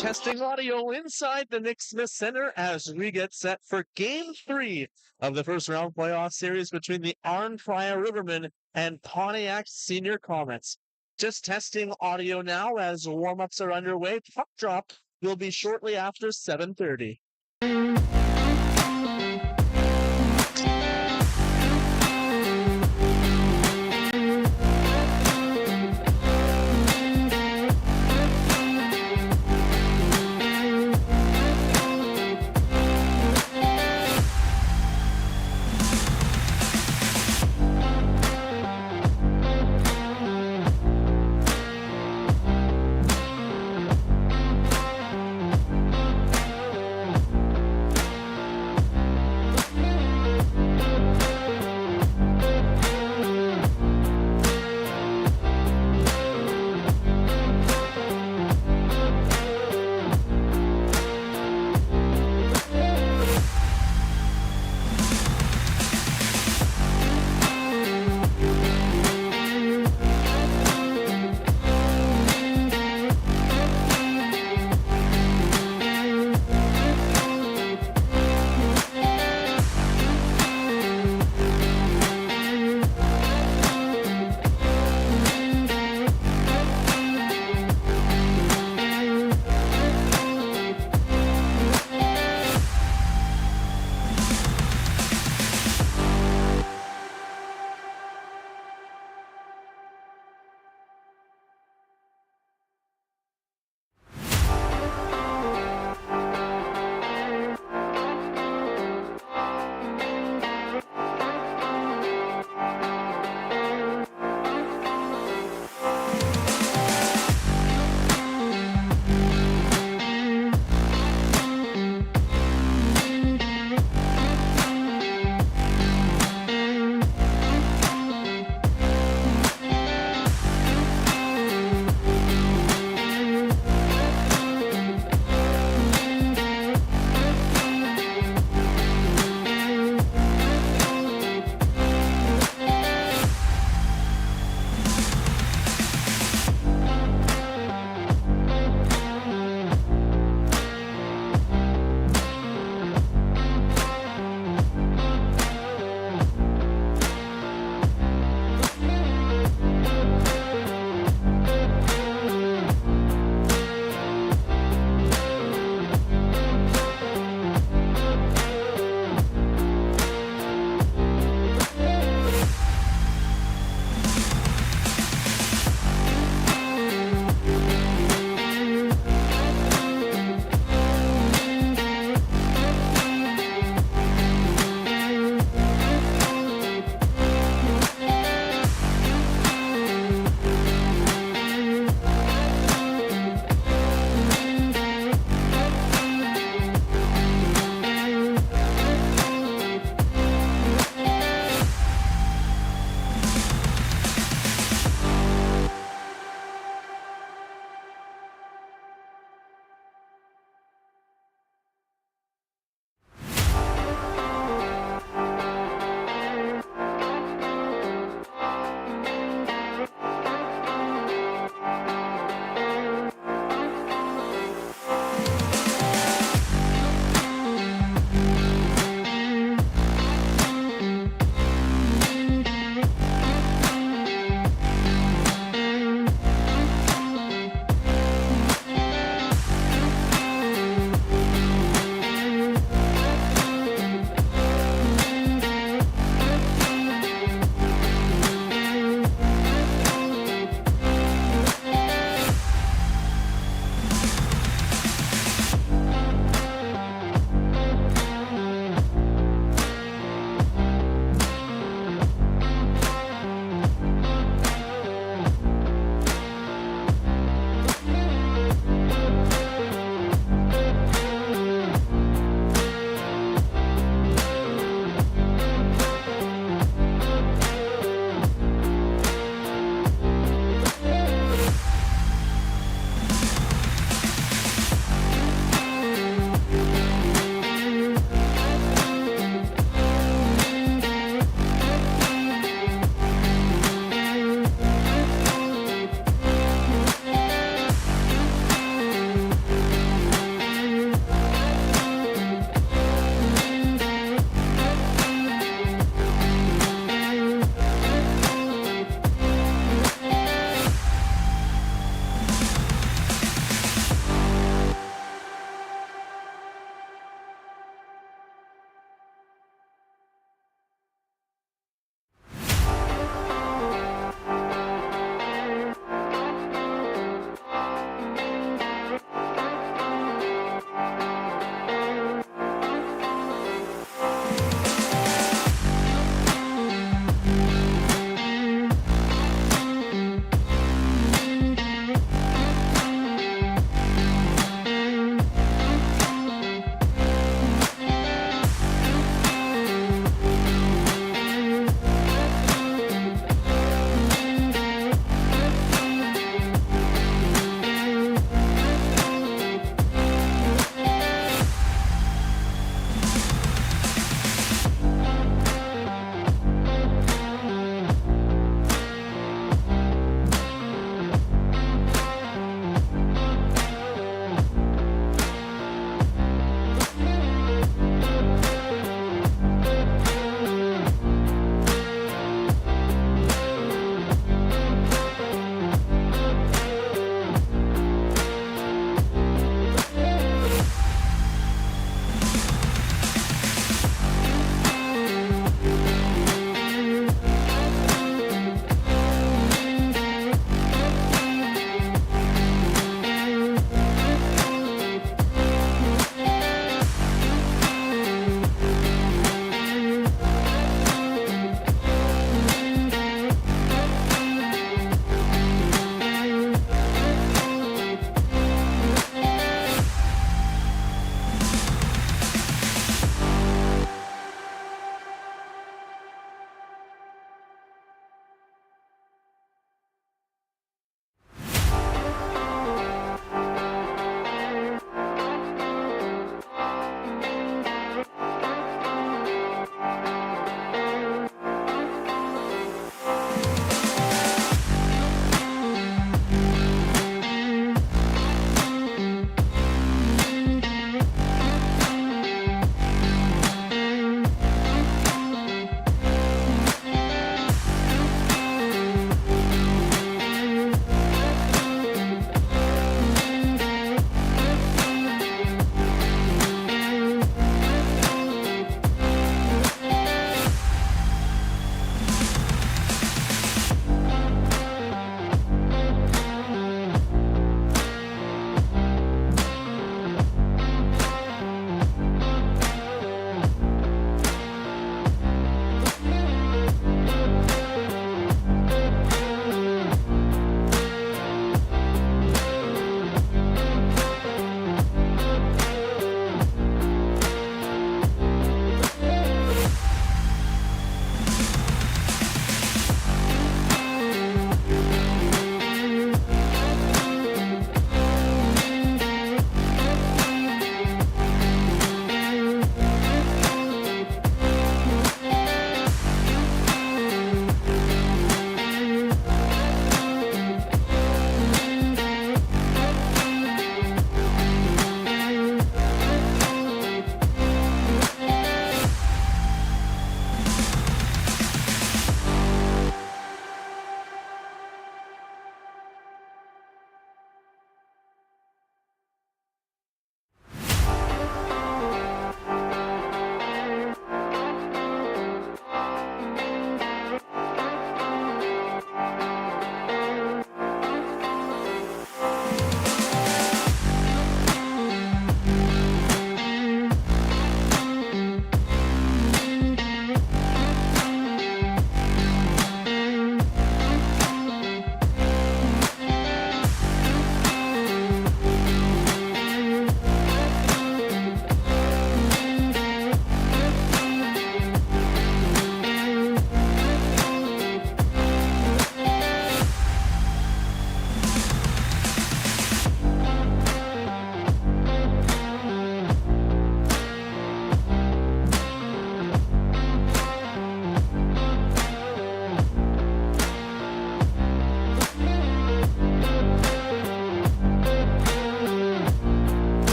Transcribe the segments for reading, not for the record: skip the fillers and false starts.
Testing audio inside the Nick Smith Center as we get set for Game 3 of the first round playoff series between the Arnprior Rivermen and Pontiac Senior Comets. Just testing audio now as warm-ups are underway. Puck drop will be shortly after 7:30.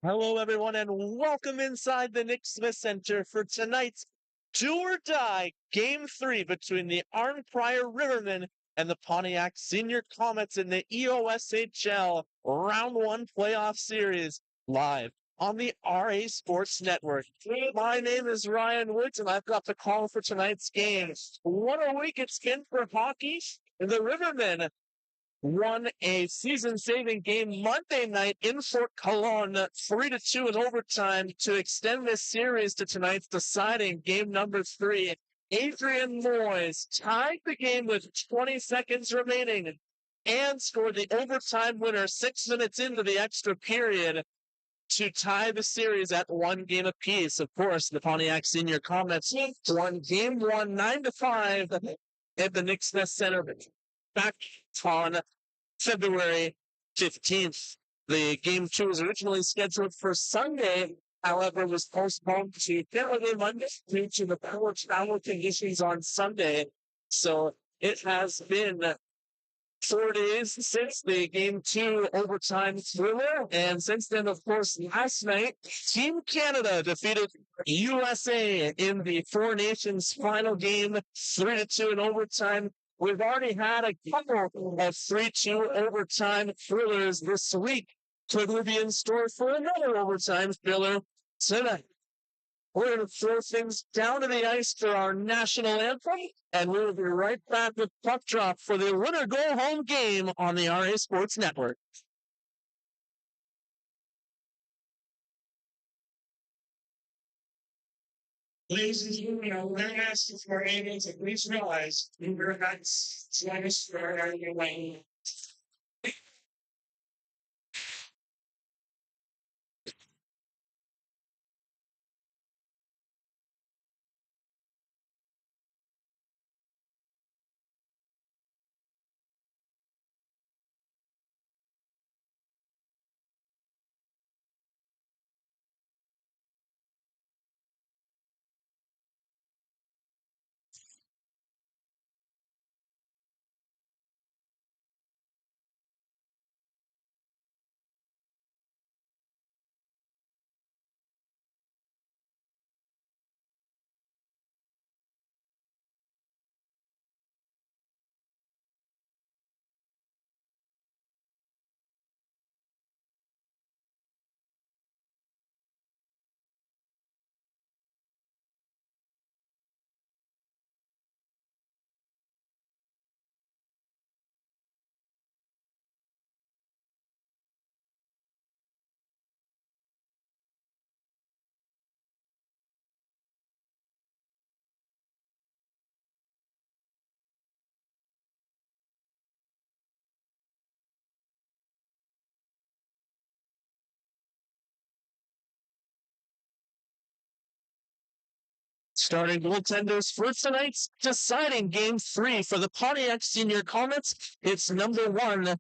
Hello, everyone, and welcome inside the Nick Smith Center for tonight's do or die Game 3 between the Arnprior Rivermen and the Pontiac Senior Comets in the EOSHL Round 1 Playoff Series live on the RA Sports Network. My name is Ryan Woods, and I've got the call for tonight's game. What a week it's been for hockey. The Rivermen won a season-saving game Monday night in Fort Cologne, 3-2 in overtime to extend this series to tonight's deciding game number 3. Adrian Moyes tied the game with 20 seconds remaining and scored the overtime winner 6 minutes into the extra period to tie the series at 1 game apiece. Of course, the Pontiac Senior Comets won game 1 9-5 at the Nick Smith Center back on February 15th. The game 2 was originally scheduled for Sunday, however, was postponed to Saturday Monday due to the poor travel conditions on Sunday. So it has been 4 days since the game 2 overtime thriller. And since then, of course, last night, Team Canada defeated USA in the Four Nations final game, 3-2 in overtime. We've already had a couple of 3-2 overtime thrillers this week. Could we be in store for another overtime thriller tonight? We're going to throw things down to the ice for our national anthem, and we will be right back with Puck Drop for the winner go home game on the RA Sports Network. Ladies and gentlemen, I will now ask if we're able to please realize your nuts, sluggish, or your way. Starting goaltenders for tonight's deciding game 3 for the Pontiac Senior Comets. It's number 1,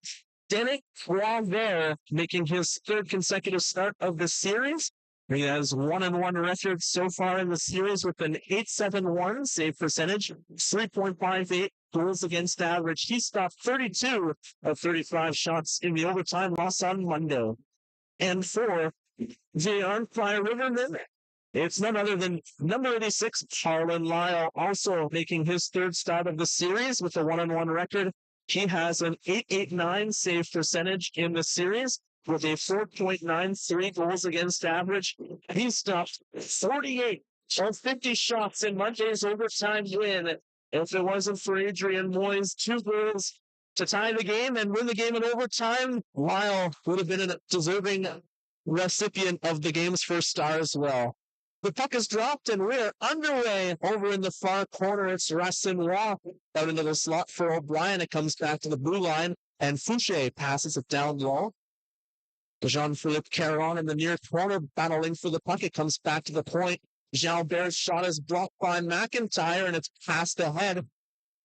Denick Poivert, making his 3rd consecutive start of the series. He has 1-1 record so far in the series with an .871 save percentage, 3.58 goals against average. He stopped 32 of 35 shots in the overtime loss on Monday. And for the Arnprior Rivermen, it's none other than number 86, Harlan Lyle, also making his 3rd start of the series with a 1-1 record. He has an .889 save percentage in the series with a 4.93 goals against average. He stopped 48 of 50 shots in Monday's overtime win. If it wasn't for Adrian Moyes' 2 goals to tie the game and win the game in overtime, Lyle would have been a deserving recipient of the game's first star as well. The puck is dropped and we're underway over in the far corner. It's Racine Roy out into the slot for O'Brien. It comes back to the blue line and Fouché passes it down low. Jean-Philippe Caron in the near corner battling for the puck. It comes back to the point. Jalbert's shot is blocked by McIntyre and it's passed ahead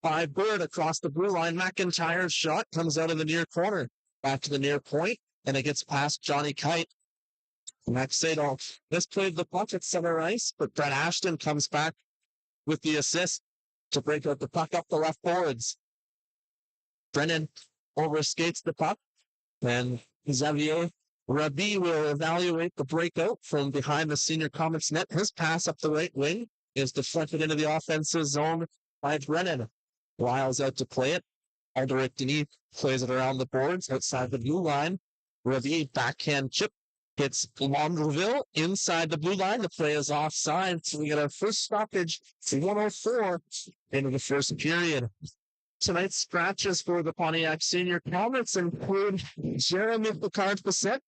by Bird across the blue line. McIntyre's shot comes out in the near corner. Back to the near point and it gets past Johnny Kite. Max Sadol misplayed the puck at center ice, but Brett Ashton comes back with the assist to break out the puck up the left boards. Brennan overskates the puck, and Xavier Rabi will evaluate the breakout from behind the Senior Comets net. His pass up the right wing is deflected into the offensive zone by Brennan. Lyle's out to play it. Alderic Denis plays it around the boards outside the blue line. Rabi backhand chip hits Longreville inside the blue line. The play is offside. So we get our first stoppage, 104 into the first period. Tonight's scratches for the Pontiac Senior Comets include Jeremy Picard-Bissett,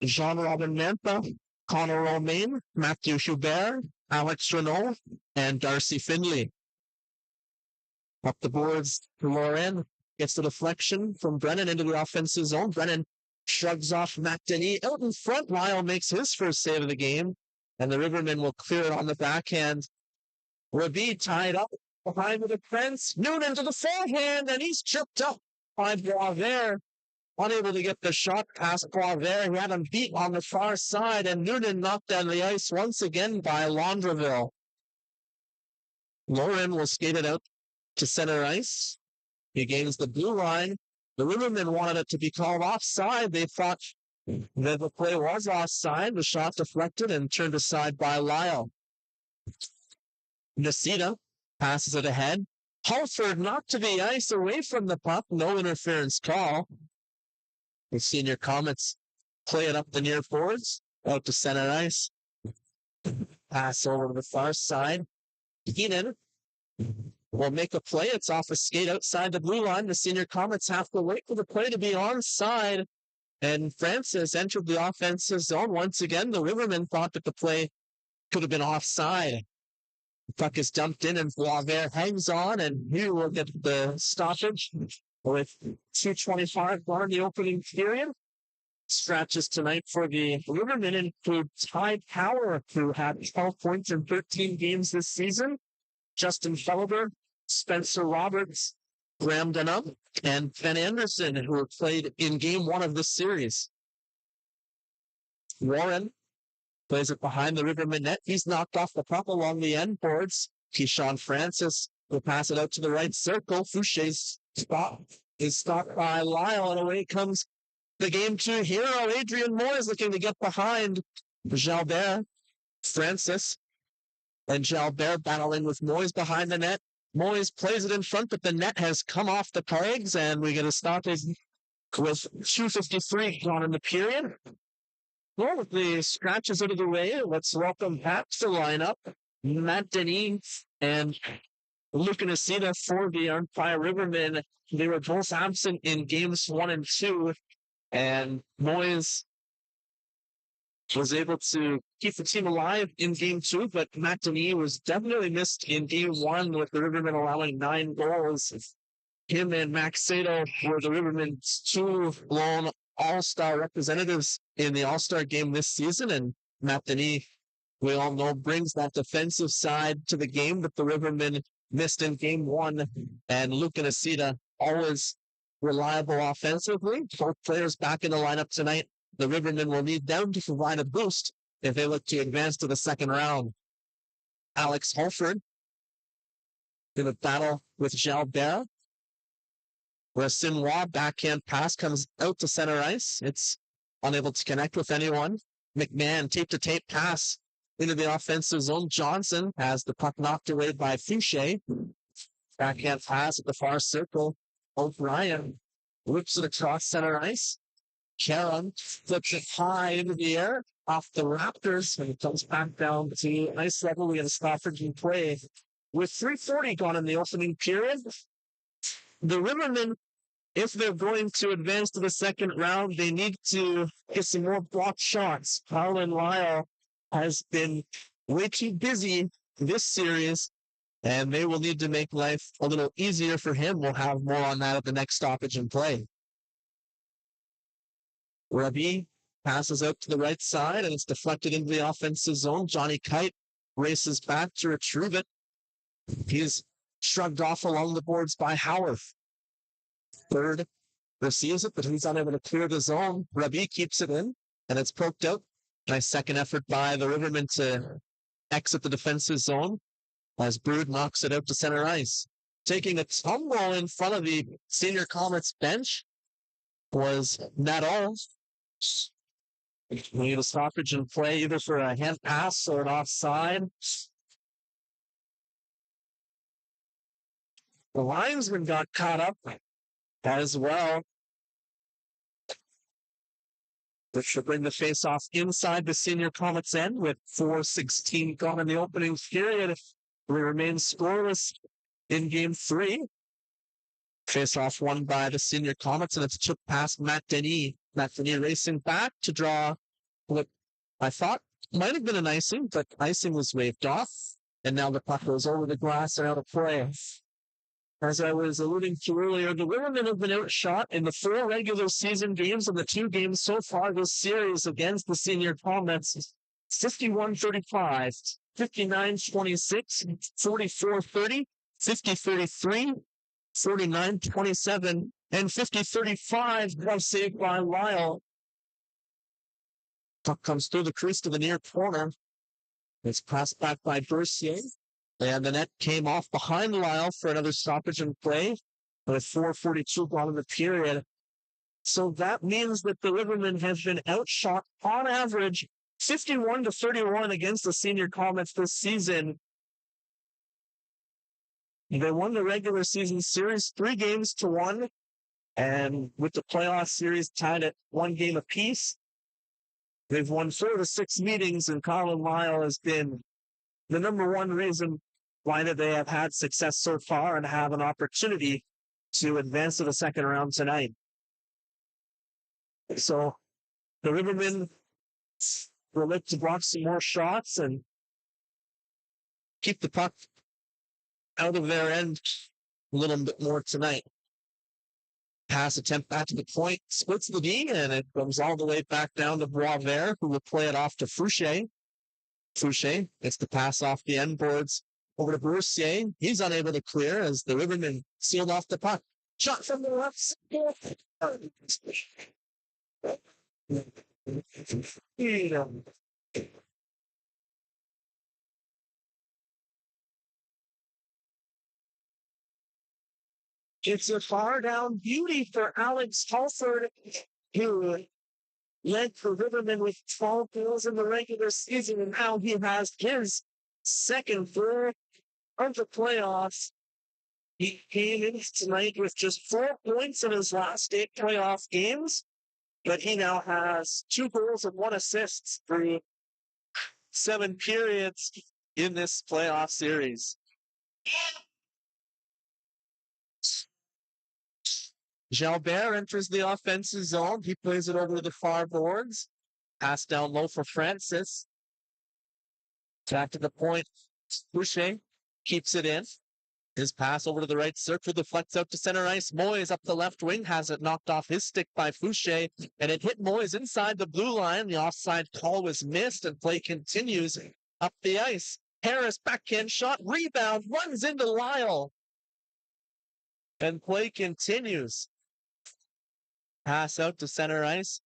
Jean-Robin Mantha, Connor Romain, Matthew Hubert, Alex Renault, and Darcy Finley. Up the boards, Lauren gets the deflection from Brennan into the offensive zone. Brennan shrugs off Matt Denis. Out in front, Lyle makes his first save of the game, and the Rivermen will clear it on the backhand. Rabi tied up behind the defense. Noonan to the forehand, and he's tripped up by Boisvert. Unable to get the shot past Boisvert. He had him beat on the far side, and Noonan knocked down the ice once again by Longreville. Lauren will skate it out to center ice. He gains the blue line. The Rivermen wanted it to be called offside. They thought that the play was offside. The shot deflected and turned aside by Lyle. Nacita passes it ahead. Halford knocked to the ice away from the puck. No interference call. The Senior Comets play it up the near boards, out to center ice. Pass over to the far side. Keenan will make a play. It's off a skate outside the blue line. The Senior Comets have to wait for the play to be onside. And Francis entered the offensive zone. Once again, the Rivermen thought that the play could have been offside. The puck is dumped in, and Boisvert hangs on, and here we'll get the stoppage with 2:25 gone in the opening period. Scratches tonight for the Rivermen include Ty Power, who had 12 points in 13 games this season. Justin Felder, Spencer Roberts, Graham Denham, and Ben Anderson, who played in game one of this series. Warren plays it behind the Rivermen net. He's knocked off the puck along the end boards. Keyshawn Francis will pass it out to the right circle. Foucher's spot is stopped by Lyle, and away comes the game two hero. Adrian Moore is looking to get behind Jalbert. Francis and Jalbert battling with Moyes behind the net. Moyes plays it in front, but the net has come off the pegs, and we get a stoppage with 2:53 gone in the period. Well, with the scratches out of the way, let's welcome back to the lineup Matt Denis and Luca Nacita for the Arnprior Rivermen. They were both absent in games 1 and 2, and Moyes was able to keep the team alive in game 2, but Matt Denis was definitely missed in game 1 with the Rivermen allowing 9 goals. Him and Max Sato were the Rivermen's 2 lone all-star representatives in the all-star game this season, and Matt Denis, we all know, brings that defensive side to the game that the Rivermen missed in game 1, and Luca Nacita, always reliable offensively. Both players back in the lineup tonight. The Rivermen will need them to provide a boost if they look to advance to the second round. Alex Holford in a battle with Jalbert, where Sinois backhand pass comes out to center ice. It's unable to connect with anyone. McMahon tape-to-tape pass into the offensive zone. Johnson has the puck knocked away by Foucher. Backhand pass at the far circle. O'Brien whips it across center ice. Karen flips it high into the air off the Raptors, and it comes back down to ice level. We get a stoppage in play with 3:40 gone in the opening period. The Rivermen, if they're going to advance to the second round, they need to get some more blocked shots. Colin Lyle has been way too busy this series, and they will need to make life a little easier for him. We'll have more on that at the next stoppage in play. Rabi passes out to the right side, and it's deflected into the offensive zone. Johnny Kite races back to retrieve it. He's shrugged off along the boards by Howarth. Third receives it, but he's unable to clear the zone. Rabi keeps it in, and it's poked out. Nice second effort by the Rivermen to exit the defensive zone as Brood knocks it out to center ice. Taking a tumble in front of the Senior Comets bench was Nadal. We need a stoppage in play either for a hand pass or an offside. The linesman got caught up as well, which should bring the face-off inside the Senior Comets end with 4:16 gone in the opening period. We remain scoreless in Game 3. Face-off won by the Senior Comets, and it's chipped past Matt Denis. Matt Denis racing back to draw what I thought might have been an icing, but icing was waved off, and now the puck goes over the glass and out of play. As I was alluding to earlier, the Rivermen have been outshot in the 4 regular season games and the 2 games so far this series against the Senior Comets. 51-35, 59-26, 44-30, 50-33, 49-27, and 50-35 was saved by Lyle. Puck comes through the crease to the near corner. It's passed back by Bercier. And the net came off behind Lyle for another stoppage in play with 4:42 gone in the period. So that means that the Rivermen have been outshot on average 51-31 against the Senior Comets this season. They won the regular season series 3-1, and with the playoff series tied at 1 game apiece, they've won 4 of the 6 meetings, and Colin Lyle has been the number one reason why they have had success so far and have an opportunity to advance to the second round tonight. So the Rivermen will look to block some more shots and keep the puck out of their end a little bit more tonight. Pass attempt back to the point, splits the D, and it comes all the way back down to Boisvert, who will play it off to Fouché. Fouché gets the pass off the end boards over to Bercier. He's unable to clear as the Rivermen sealed off the puck. Shot from the left side. It's a far down beauty for Alex Halford, who led the Rivermen with 12 goals in the regular season, and now he has his second goal of the playoffs. He came in tonight with just 4 points in his last 8 playoff games, but he now has 2 goals and 1 assist through 7 periods in this playoff series. Jalbert enters the offensive zone. He plays it over to the far boards. Pass down low for Francis. Back to the point. Fouché keeps it in. His pass over to the right circle deflects out to center ice. Moyes up the left wing has it knocked off his stick by Fouché, and it hit Moyes inside the blue line. The offside call was missed, and play continues up the ice. Harris backhand shot, rebound, runs into Lyle. And play continues. Pass out to center ice.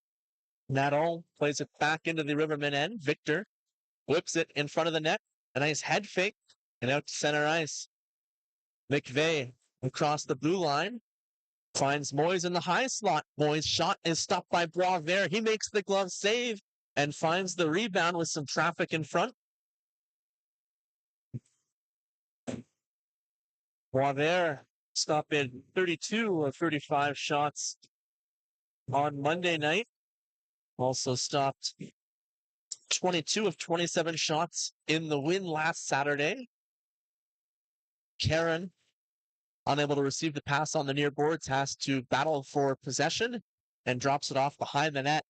Nadal plays it back into the Rivermen end. Victor whips it in front of the net. A nice head fake and out to center ice. McVeigh across the blue line. Finds Moyes in the high slot. Moyes' shot is stopped by Boisvert. He makes the glove save and finds the rebound with some traffic in front. Boisvert stopped in 32 of 35 shots on Monday night. Also stopped 22 of 27 shots in the win last Saturday. Karen, unable to receive the pass on the near boards, has to battle for possession and drops it off behind the net.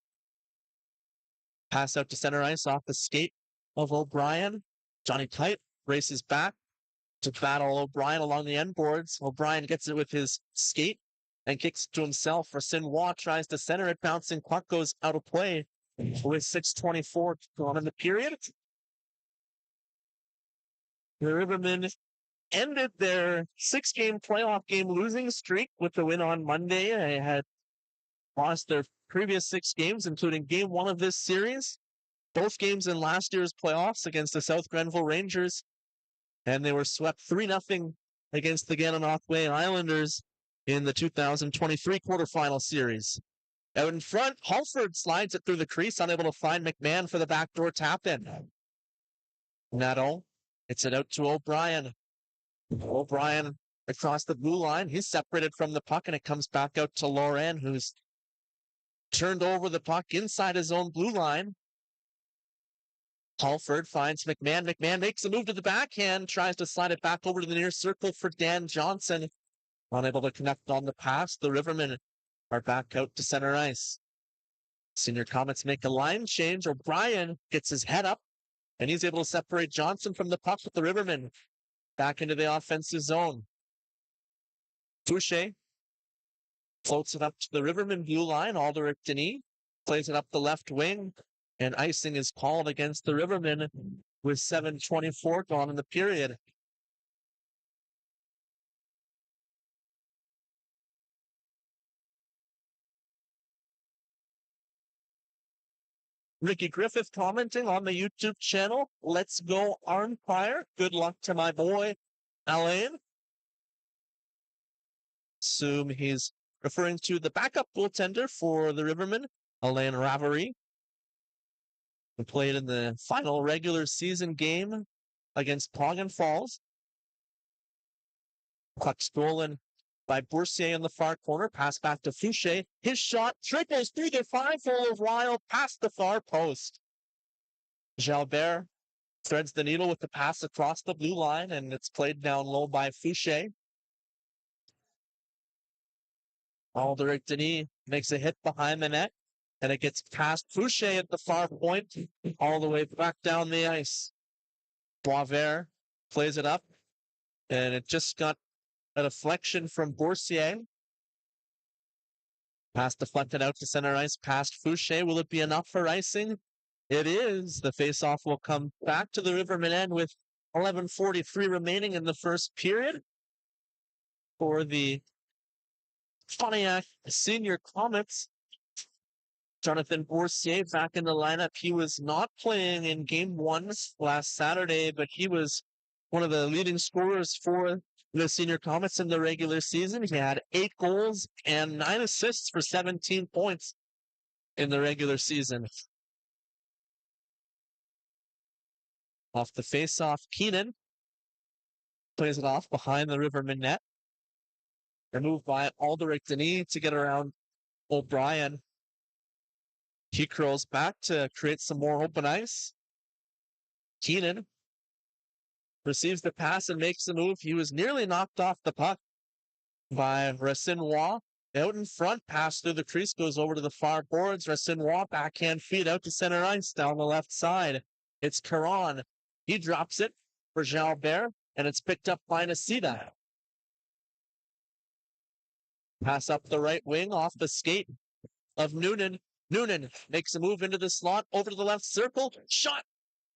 Pass out to center ice off the skate of O'Brien. Johnny Kite races back to battle O'Brien along the end boards. O'Brien gets it with his skate and kicks it to himself. Racinois tries to center it, bouncing puck goes out of play with 6:24 gone in the period. The Rivermen ended their 6-game playoff game losing streak with the win on Monday. They had lost their previous 6 games, including game 1 of this series. Both games in last year's playoffs against the South Grenville Rangers. And they were swept 3-0 against the Gananoque Islanders in the 2023 quarterfinal series. Out in front, Halford slides it through the crease, unable to find McMahon for the backdoor tap-in. Netto, it's it out to O'Brien. O'Brien across the blue line. He's separated from the puck, and it comes back out to Lauren, who's turned over the puck inside his own blue line. Halford finds McMahon. McMahon makes a move to the backhand, tries to slide it back over to the near circle for Dan Johnson. Unable to connect on the pass. The Rivermen are back out to center ice. Senior Comets make a line change. O'Brien gets his head up, and he's able to separate Johnson from the puck with the Rivermen back into the offensive zone. Fouché floats it up to the Rivermen blue line. Alderic Denis plays it up the left wing, and icing is called against the Rivermen with 7:24 gone in the period. Ricky Griffith commenting on the YouTube channel. Let's go Arnprior. Good luck to my boy, Alain. Assume he's referring to the backup goaltender for the Rivermen, Alain Ravery, who played in the final regular season game against Poggen Falls. Puck stolen by Boursier in the far corner. Pass back to Fouché. His shot trickles through the 5-hole of Wild past the far post. Jalbert threads the needle with the pass across the blue line, and it's played down low by Fouché. Alderic Denis makes a hit behind the net, and it gets past Fouché at the far point, all the way back down the ice. Boisvert plays it up, and it just got a deflection from Boursier. Pass deflected out to center ice past Fouché. Will it be enough for icing? It is. The faceoff will come back to the Rivermen end with 11:43 remaining in the first period for the Pontiac Senior Comets. Jonathan Boursier back in the lineup. He was not playing in game one last Saturday, but he was one of the leading scorers for the Senior Comets in the regular season. He had 8 goals and 9 assists for 17 points in the regular season. Off the face-off, Keenan plays it off behind the Rivermen net. Removed by Alderic Denis to get around O'Brien. He curls back to create some more open ice. Keenan receives the pass and makes the move. He was nearly knocked off the puck by Racinois. Out in front, pass through the crease, goes over to the far boards. Racinois backhand feed out to center ice down the left side. It's Caron. He drops it for Jalbert, and it's picked up by Nasida. Pass up the right wing off the skate of Noonan. Noonan makes a move into the slot, over to the left circle. Shot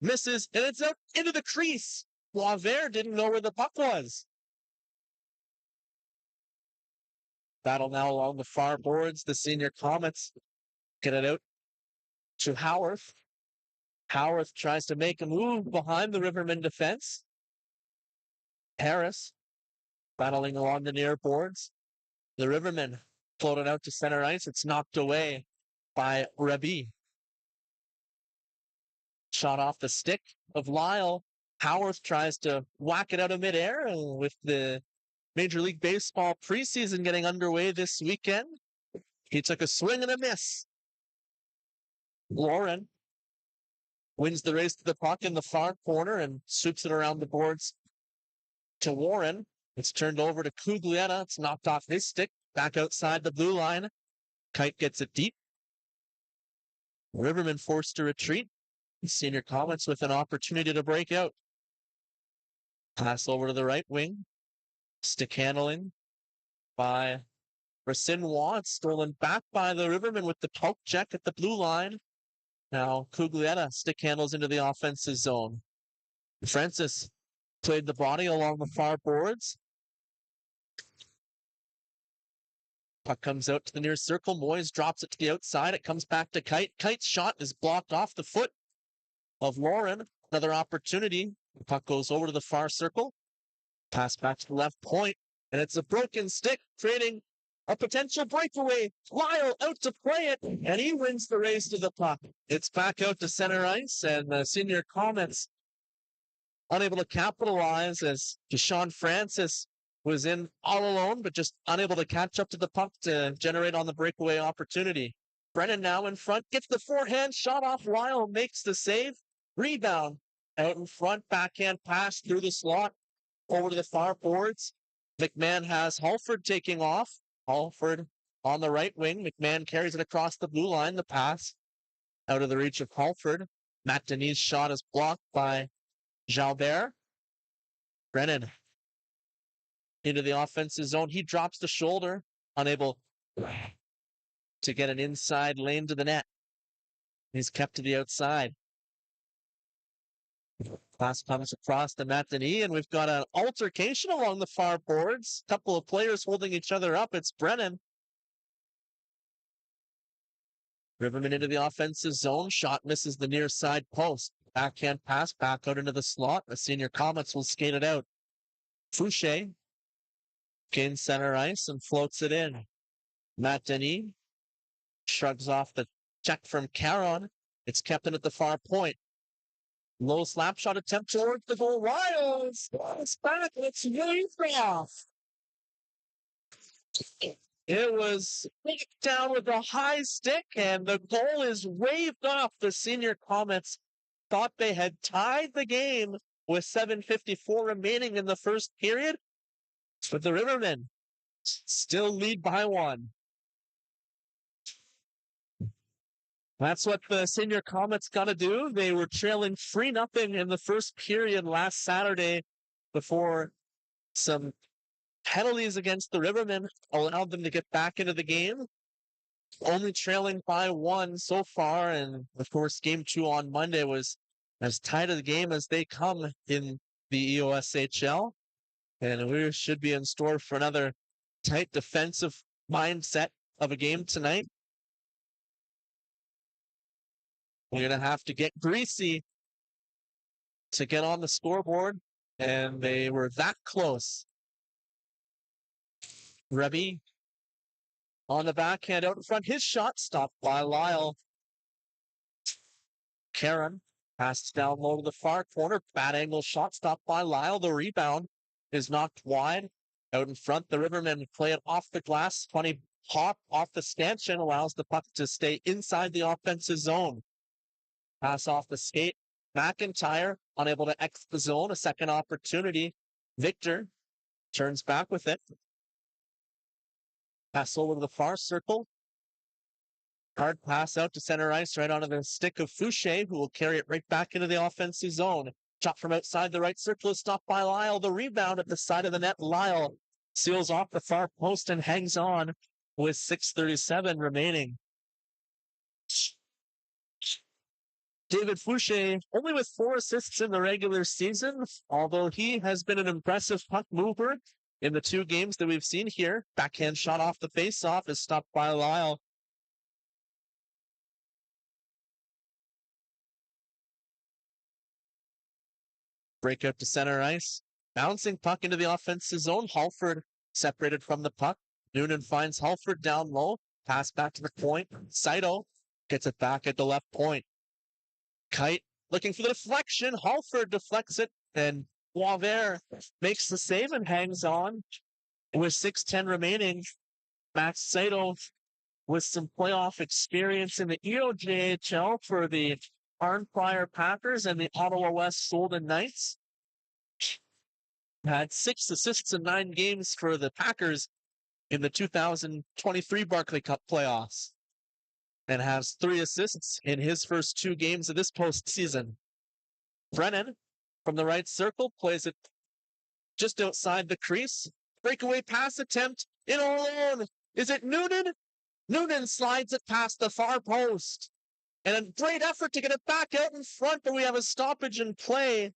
misses, and it's out into the crease. Boisvert didn't know where the puck was. Battle now along the far boards. The Senior Comets get it out to Howarth. Howarth tries to make a move behind the Rivermen defense. Harris battling along the near boards. The Rivermen floated out to center ice. It's knocked away by Rabi. Shot off the stick of Lyle. Howarth tries to whack it out of midair, and with the Major League Baseball preseason getting underway this weekend, he took a swing and a miss. Lauren wins the race to the puck in the far corner and swoops it around the boards to Warren. It's turned over to Cuglietta. It's knocked off his stick. Back outside the blue line. Kite gets it deep. Rivermen forced to retreat. Senior Comets with an opportunity to break out. Pass over to the right wing. Stick handling by Racinois. It's stolen back by the Rivermen with the poke check at the blue line. Now Cuglietta stick handles into the offensive zone. Francis played the body along the far boards. Puck comes out to the near circle. Moyes drops it to the outside. It comes back to Kite. Kite's shot is blocked off the foot of Lauren. Another opportunity. The puck goes over to the far circle. Pass back to the left point. And it's a broken stick, creating A potential breakaway. Lyle out to play it, and he wins the race to the puck. It's back out to center ice, and the Senior Comets unable to capitalize as Deshaun Francis was in all alone, but just unable to catch up to the puck to generate on the breakaway opportunity. Brennan now in front, gets the forehand shot off. Lyle makes the save. Rebound out in front, backhand pass through the slot over to the far boards. McMahon has Halford taking off. Halford on the right wing. McMahon carries it across the blue line. The pass out of the reach of Halford. Matt Denis' shot is blocked by Jalbert. Brennan into the offensive zone. He drops the shoulder, unable to get an inside lane to the net. He's kept to the outside. Pass comes across to Matt Denis, and we've got an altercation along the far boards. A couple of players holding each other up. It's Brennan. Rivermen into the offensive zone. Shot misses the near side post. Backhand pass back out into the slot. The Senior Comets will skate it out. Fouché gains center ice and floats it in. Matt Denis shrugs off the check from Caron. It's kept in at the far point. Low slap shot attempt towards the goal. Lyles! It's back. It's way off. It was kicked down with a high stick, and the goal is waved off. The Senior Comets thought they had tied the game with 7:54 remaining in the first period, but the Rivermen still lead by one. That's what the Senior Comets got to do. They were trailing 3-0 in the first period last Saturday before some penalties against the Rivermen allowed them to get back into the game. Only trailing by one so far, and of course, game 2 on Monday was as tight a game as they come in the EOSHL. And we should be in store for another tight defensive mindset of a game tonight. We're going to have to get greasy to get on the scoreboard, and they were that close. Rebby on the backhand out in front. His shot stopped by Lyle. Caron passes down low to the far corner. Bad angle shot stopped by Lyle. The rebound is knocked wide. Out in front, the Rivermen play it off the glass. Funny hop off the stanchion allows the puck to stay inside the offensive zone. Pass off the skate. McIntyre unable to exit the zone. A second opportunity. Victor turns back with it. Pass over to the far circle. Hard pass out to center ice right onto the stick of Fouché, who will carry it right back into the offensive zone. Shot from outside the right circle is stopped by Lyle. The rebound at the side of the net. Lyle seals off the far post and hangs on with 6:37 remaining. David Fouché, only with 4 assists in the regular season, although he has been an impressive puck mover in the 2 games that we've seen here. Backhand shot off the face-off is stopped by Lyle. Breakout to center ice. Bouncing puck into the offensive zone. Halford separated from the puck. Noonan finds Halford down low. Pass back to the point. Saito gets it back at the left point. Kite looking for the deflection. Halford deflects it, and Boisvert makes the save and hangs on with 6:10 remaining. Max Saito with some playoff experience in the EOJHL for the Arnprior Packers and the Ottawa West Solden Knights. Had 6 assists in 9 games for the Packers in the 2023 Barclay Cup playoffs, and has 3 assists in his first 2 games of this postseason. Brennan from the right circle plays it just outside the crease. Breakaway pass attempt in alone. Is it Noonan? Noonan slides it past the far post. And a great effort to get it back out in front, but we have a stoppage in play.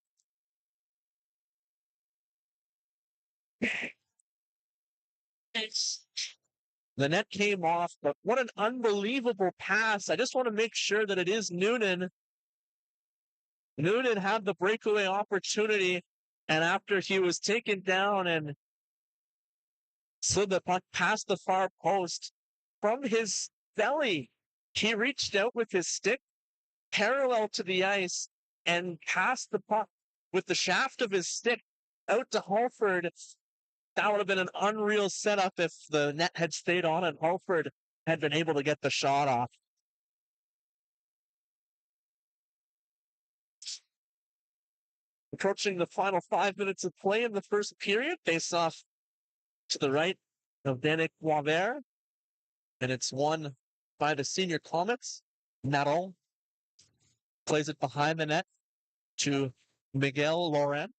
The net came off, but what an unbelievable pass. I just want to make sure that it is Noonan. Noonan had the breakaway opportunity, and after he was taken down and slid the puck past the far post from his belly. He reached out with his stick parallel to the ice and passed the puck with the shaft of his stick out to Halford. That would have been an unreal setup if the net had stayed on and Halford had been able to get the shot off. Approaching the final 5 minutes of play in the first period, face off to the right of Danik Boisvert, and it's won by the Senior Comets. Nadeau plays it behind the net to Miguel Laurent.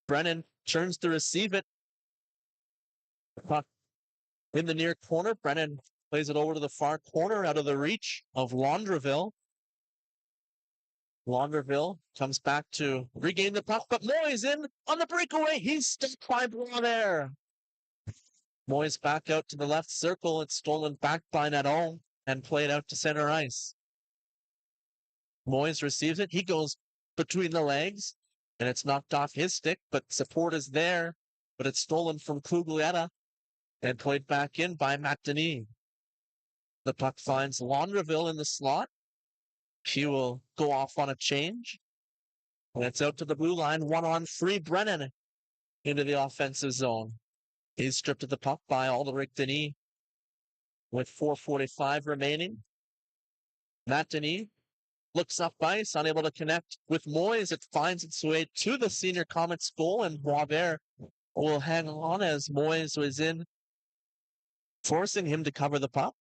Brennan turns to receive it. Puck in the near corner. Brennan plays it over to the far corner out of the reach of Laundreville. Laundreville comes back to regain the puck, but Moyes in on the breakaway. He's stopped by Boisvert. Moyes back out to the left circle. It's stolen back by Nadeau and played out to center ice. Moyes receives it. He goes between the legs, and it's knocked off his stick, but support is there. But it's stolen from Cuglietta and played back in by Matt Denis. The puck finds Laundreville in the slot. He will go off on a change. And it's out to the blue line. 1-on-3. Brennan into the offensive zone. He's stripped of the puck by Alderic Denis with 4:45 remaining. Matt Denis looks up ice, unable to connect with Moyes. It finds its way to the Senior Comets goal, and Boisvert will hang on as Moyes was in, forcing him to cover the puck.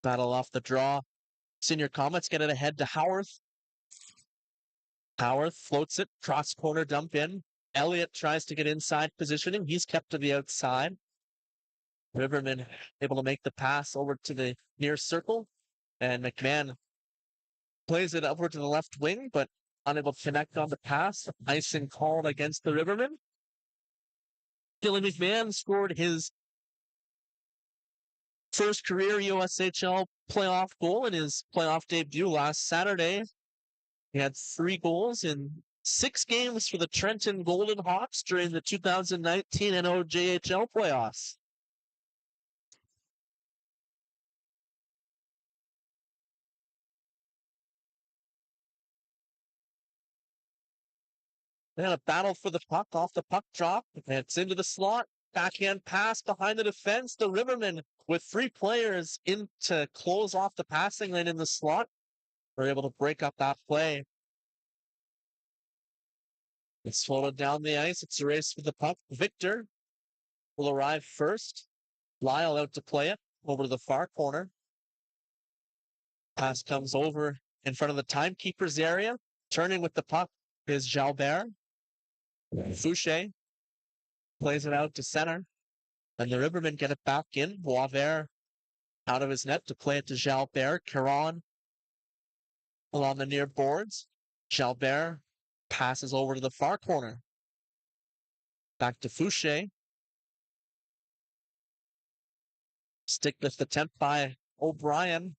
Battle off the draw. Senior Comets get it ahead to Howarth. Howarth floats it, cross corner dump in. Elliott tries to get inside positioning. He's kept to the outside. Rivermen able to make the pass over to the near circle. And McMahon plays it upward to the left wing, but unable to connect on the pass. Icing called against the Rivermen. Billy McMahon scored his first career USHL playoff goal in his playoff debut last Saturday. He had 3 goals in 6 games for the Trenton Golden Hawks during the 2019 NOJHL playoffs. They had a battle for the puck off the puck drop. It's into the slot. Backhand pass behind the defense. The Rivermen, with 3 players in to close off the passing lane in the slot, were able to break up that play. It's floated down the ice. It's a race for the puck. Victor will arrive first. Lyle out to play it over to the far corner. Pass comes over in front of the timekeeper's area. Turning with the puck is Jalbert. Fouché plays it out to center. And the Rivermen get it back in. Boisvert out of his net to play it to Jalbert. Caron along the near boards. Jalbert passes over to the far corner. Back to Fouché. Stick with the attempt by O'Brien.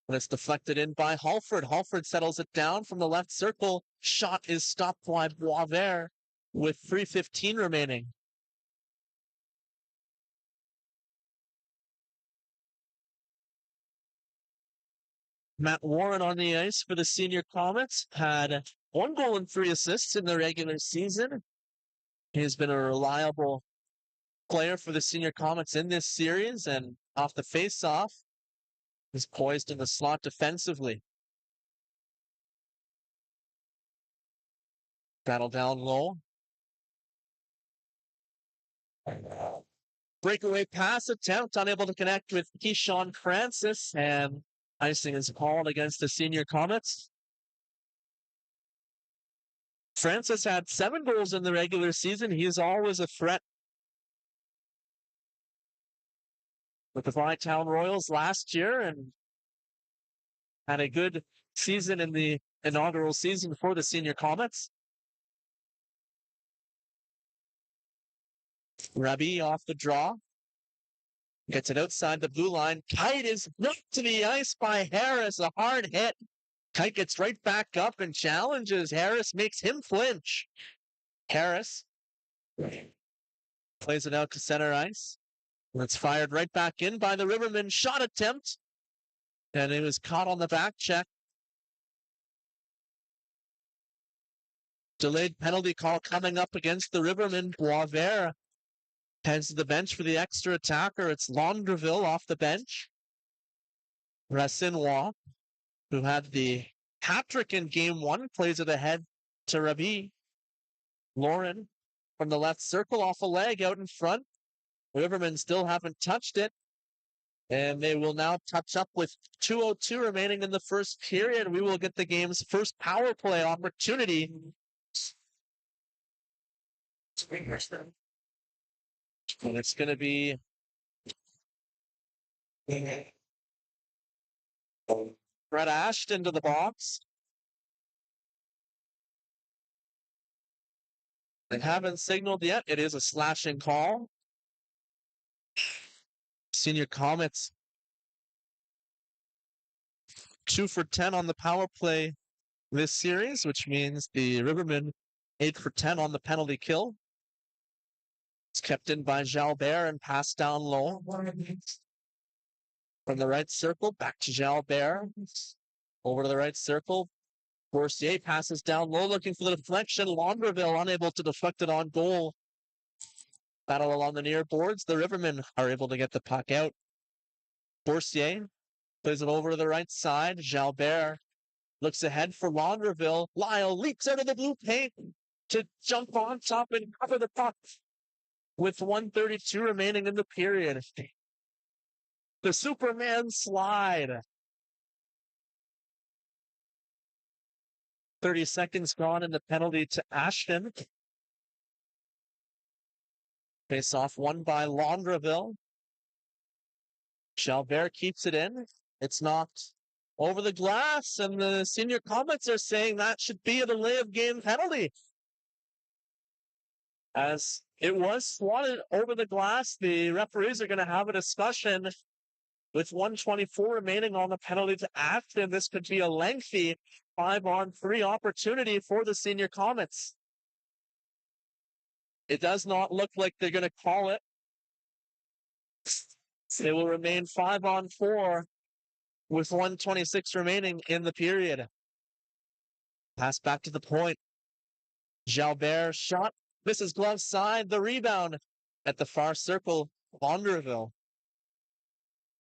But it's deflected in by Halford. Halford settles it down from the left circle. Shot is stopped by Boisvert with 3:15 remaining. Matt Warren on the ice for the Senior Comets had 1 goal and 3 assists in the regular season. He's been a reliable player for the Senior Comets in this series, and off the face-off, is poised in the slot defensively. Battle down low. Breakaway pass attempt, unable to connect with Keyshawn Francis, and icing is called against the Senior Comets. Francis had 7 goals in the regular season. He is always a threat with the Bytown Royals last year and had a good season in the inaugural season for the Senior Comets. Rabi off the draw. Gets it outside the blue line. Kite is knocked to the ice by Harris. A hard hit. Kite gets right back up and challenges. Harris makes him flinch. Harris plays it out to center ice. It's fired right back in by the Rivermen. Shot attempt. And it was caught on the back check. Delayed penalty call coming up against the Rivermen. Boisvert heads to the bench for the extra attacker. It's Laundreville off the bench. Racinois, who had the hat-trick in Game 1, plays it ahead to Rabi. Lauren from the left circle off a leg out in front. Rivermen still haven't touched it. And they will now touch up with 2:02 remaining in the first period. We will get the game's first power play opportunity. And it's going to be Brett Ashton to the box. They haven't signaled yet. It is a slashing call. Senior Comets 2 for 10 on the power play this series, which means the Rivermen 8 for 10 on the penalty kill. It's kept in by Jalbert and passed down low. From the right circle, back to Jalbert. Over to the right circle. Boursier passes down low, looking for the deflection. Laundreville unable to deflect it on goal. Battle along the near boards. The Rivermen are able to get the puck out. Boursier plays it over to the right side. Jalbert looks ahead for Laundreville. Lyle leaps out of the blue paint to jump on top and cover the puck with 1:32 remaining in the period. The Superman slide. 30 seconds gone in the penalty to Ashton. Face off won by Laundreville. Jalbert keeps it in. It's knocked over the glass, and the Senior Comets are saying that should be a delay of game penalty. As it was swatted over the glass, the referees are going to have a discussion with 1:24 remaining on the penalty to Ashton. This could be a lengthy 5-on-3 opportunity for the Senior Comets. It does not look like they're going to call it. It will remain 5-on-4 with 1:26 remaining in the period. Pass back to the point. Jalbert shot, misses glove side, the rebound at the far circle, Laundreville.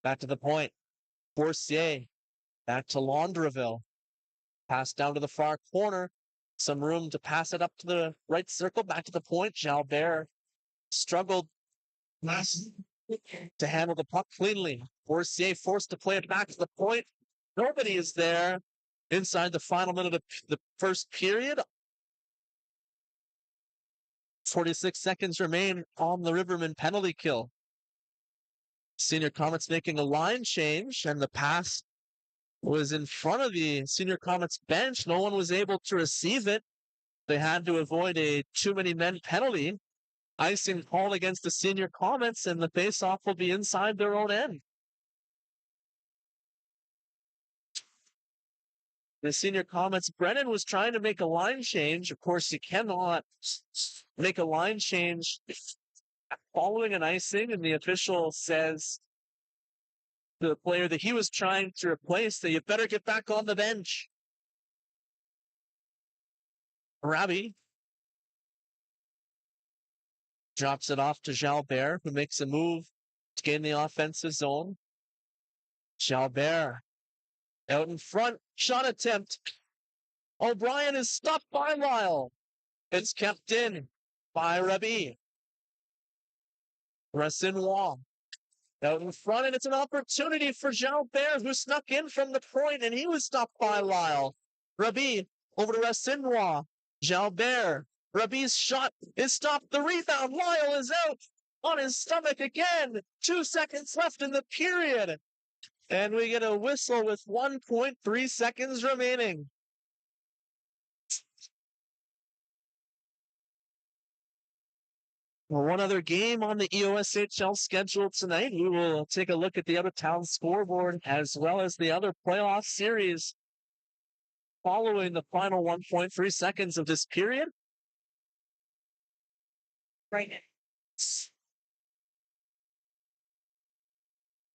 Back to the point. Boursier, back to Laundreville. Pass down to the far corner. Some room to pass it up to the right circle, back to the point. Jalbert struggled to handle the puck cleanly. Boursier forced to play it back to the point. Nobody is there inside the final minute of the first period. 46 seconds remain on the Rivermen penalty kill. Senior Comets making a line change, and the pass was in front of the Senior Comets bench. No one was able to receive it. They had to avoid a too many men penalty. Icing called against the Senior Comets, and the faceoff will be inside their own end. The Senior Comets, Brennan was trying to make a line change. Of course, you cannot make a line change following an icing, and the official says to the player that he was trying to replace that you better get back on the bench. Rabi drops it off to Jalbert, who makes a move to gain the offensive zone. Jalbert out in front, shot attempt. O'Brien is stopped by Lyle. It's kept in by Rabi. Racinois out in front, and it's an opportunity for Jalbert, who snuck in from the point, and he was stopped by Lyle. Rabi over to Racinois. Jalbert. Rabi's shot is stopped. The rebound. Lyle is out on his stomach again. 2 seconds left in the period. And we get a whistle with 1.3 seconds remaining. One other game on the EOSHL schedule tonight. We will take a look at the out-of-town scoreboard as well as the other playoff series following the final 1.3 seconds of this period. Right.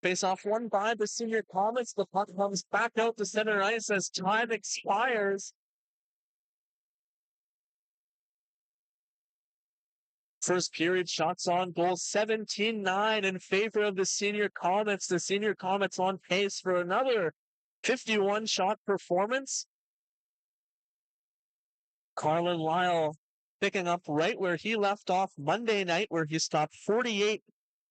Face-off won by the Senior Comets. The puck comes back out to center ice as time expires. First period shots on goal 17-9 in favor of the Senior Comets. The Senior Comets on pace for another 51 shot performance. Carlin Lyle picking up right where he left off Monday night, where he stopped 48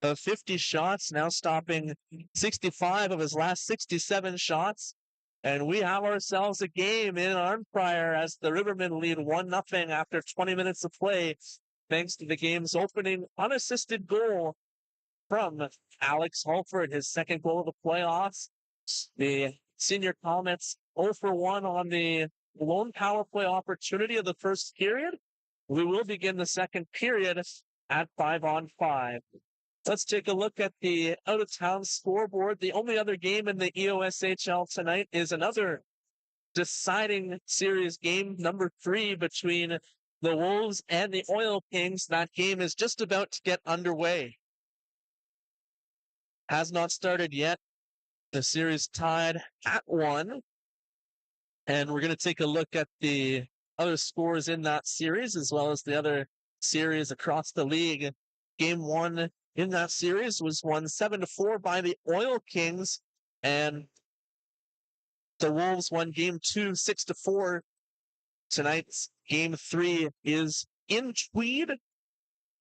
of 50 shots, now stopping 65 of his last 67 shots. And we have ourselves a game in Arnprior as the Rivermen lead 1-0 after 20 minutes of play, thanks to the game's opening unassisted goal from Alex Holford, his second goal of the playoffs. The Senior Comets 0 for 1 on the lone power play opportunity of the first period. We will begin the second period at 5-on-5. Let's take a look at the out-of-town scoreboard. The only other game in the EOSHL tonight is another deciding series game, number 3, between the Wolves and the Oil Kings. That game is just about to get underway. Has not started yet. The series tied at 1. And we're going to take a look at the other scores in that series, as well as the other series across the league. Game 1 in that series was won 7-4 by the Oil Kings, and the Wolves won Game 2 6-4. Tonight's Game 3 is in Tweed,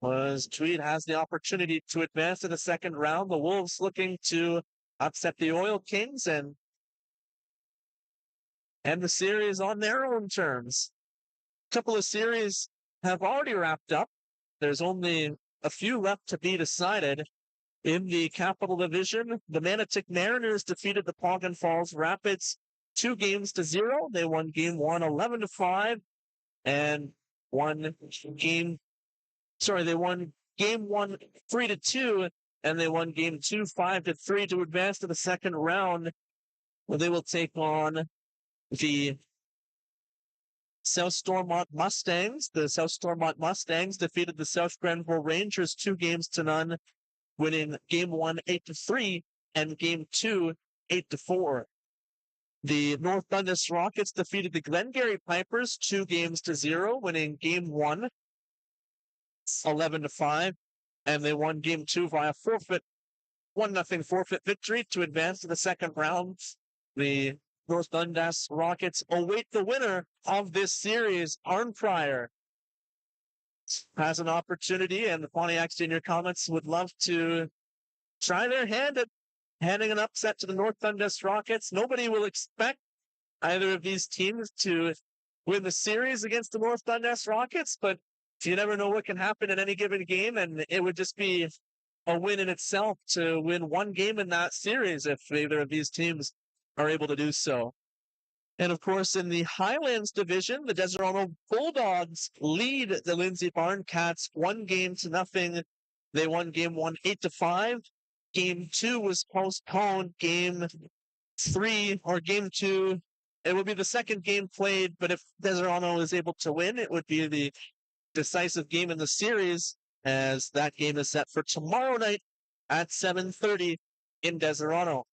as Tweed has the opportunity to advance to the second round. The Wolves looking to upset the Oil Kings and end the series on their own terms. A couple of series have already wrapped up. There's only a few left to be decided. In the Capital Division, the Manotick Mariners defeated the Poggan Falls Rapids 2-0. They won Game 1 11-5 and they won Game 1 3-2, and they won Game 2 5-3 to advance to the second round, where they will take on the South Stormont Mustangs. The South Stormont Mustangs defeated the South Grenville Rangers 2-0, winning Game 1 8-3 and Game 2 8-4. The North Dundas Rockets defeated the Glengarry Pipers 2-0, winning Game 1 11-5, and they won Game 2 via forfeit, 1-0 forfeit victory to advance to the second round. The North Dundas Rockets await the winner of this series. Arnprior has an opportunity, and the Pontiac Senior Comets would love to try their hand at handing an upset to the North Dundas Rockets. Nobody will expect either of these teams to win the series against the North Dundas Rockets, but you never know what can happen in any given game, and it would just be a win in itself to win one game in that series if either of these teams are able to do so. And of course, in the Highlands division, the Deseronto Bulldogs lead the Lindsay Barncats 1-0. They won Game 1 8-5. Game 2 was postponed. Game 2, it would be the second game played, but if Deseronto is able to win, it would be the decisive game in the series, as that game is set for tomorrow night at 7:30 in Deseronto.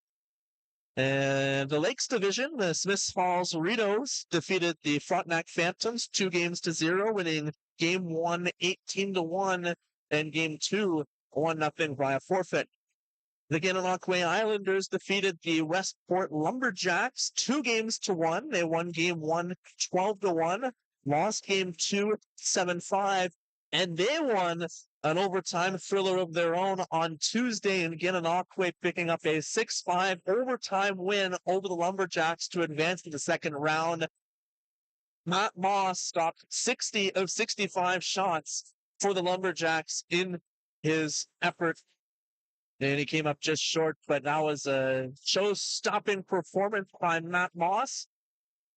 And the Lakes Division, the Smiths Falls Ritos defeated the Frontenac Phantoms 2-0, winning Game 1 18-1 and Game 2 1-0 via forfeit. The Gananoque Islanders defeated the Westport Lumberjacks 2-1. They won Game 1 12-1, lost Game 2 7-5, and they won an overtime thriller of their own on Tuesday in Gananoque, picking up a 6-5 overtime win over the Lumberjacks to advance to the second round. Matt Moss stopped 60 of 65 shots for the Lumberjacks in his effort, and he came up just short, but that was a show-stopping performance by Matt Moss.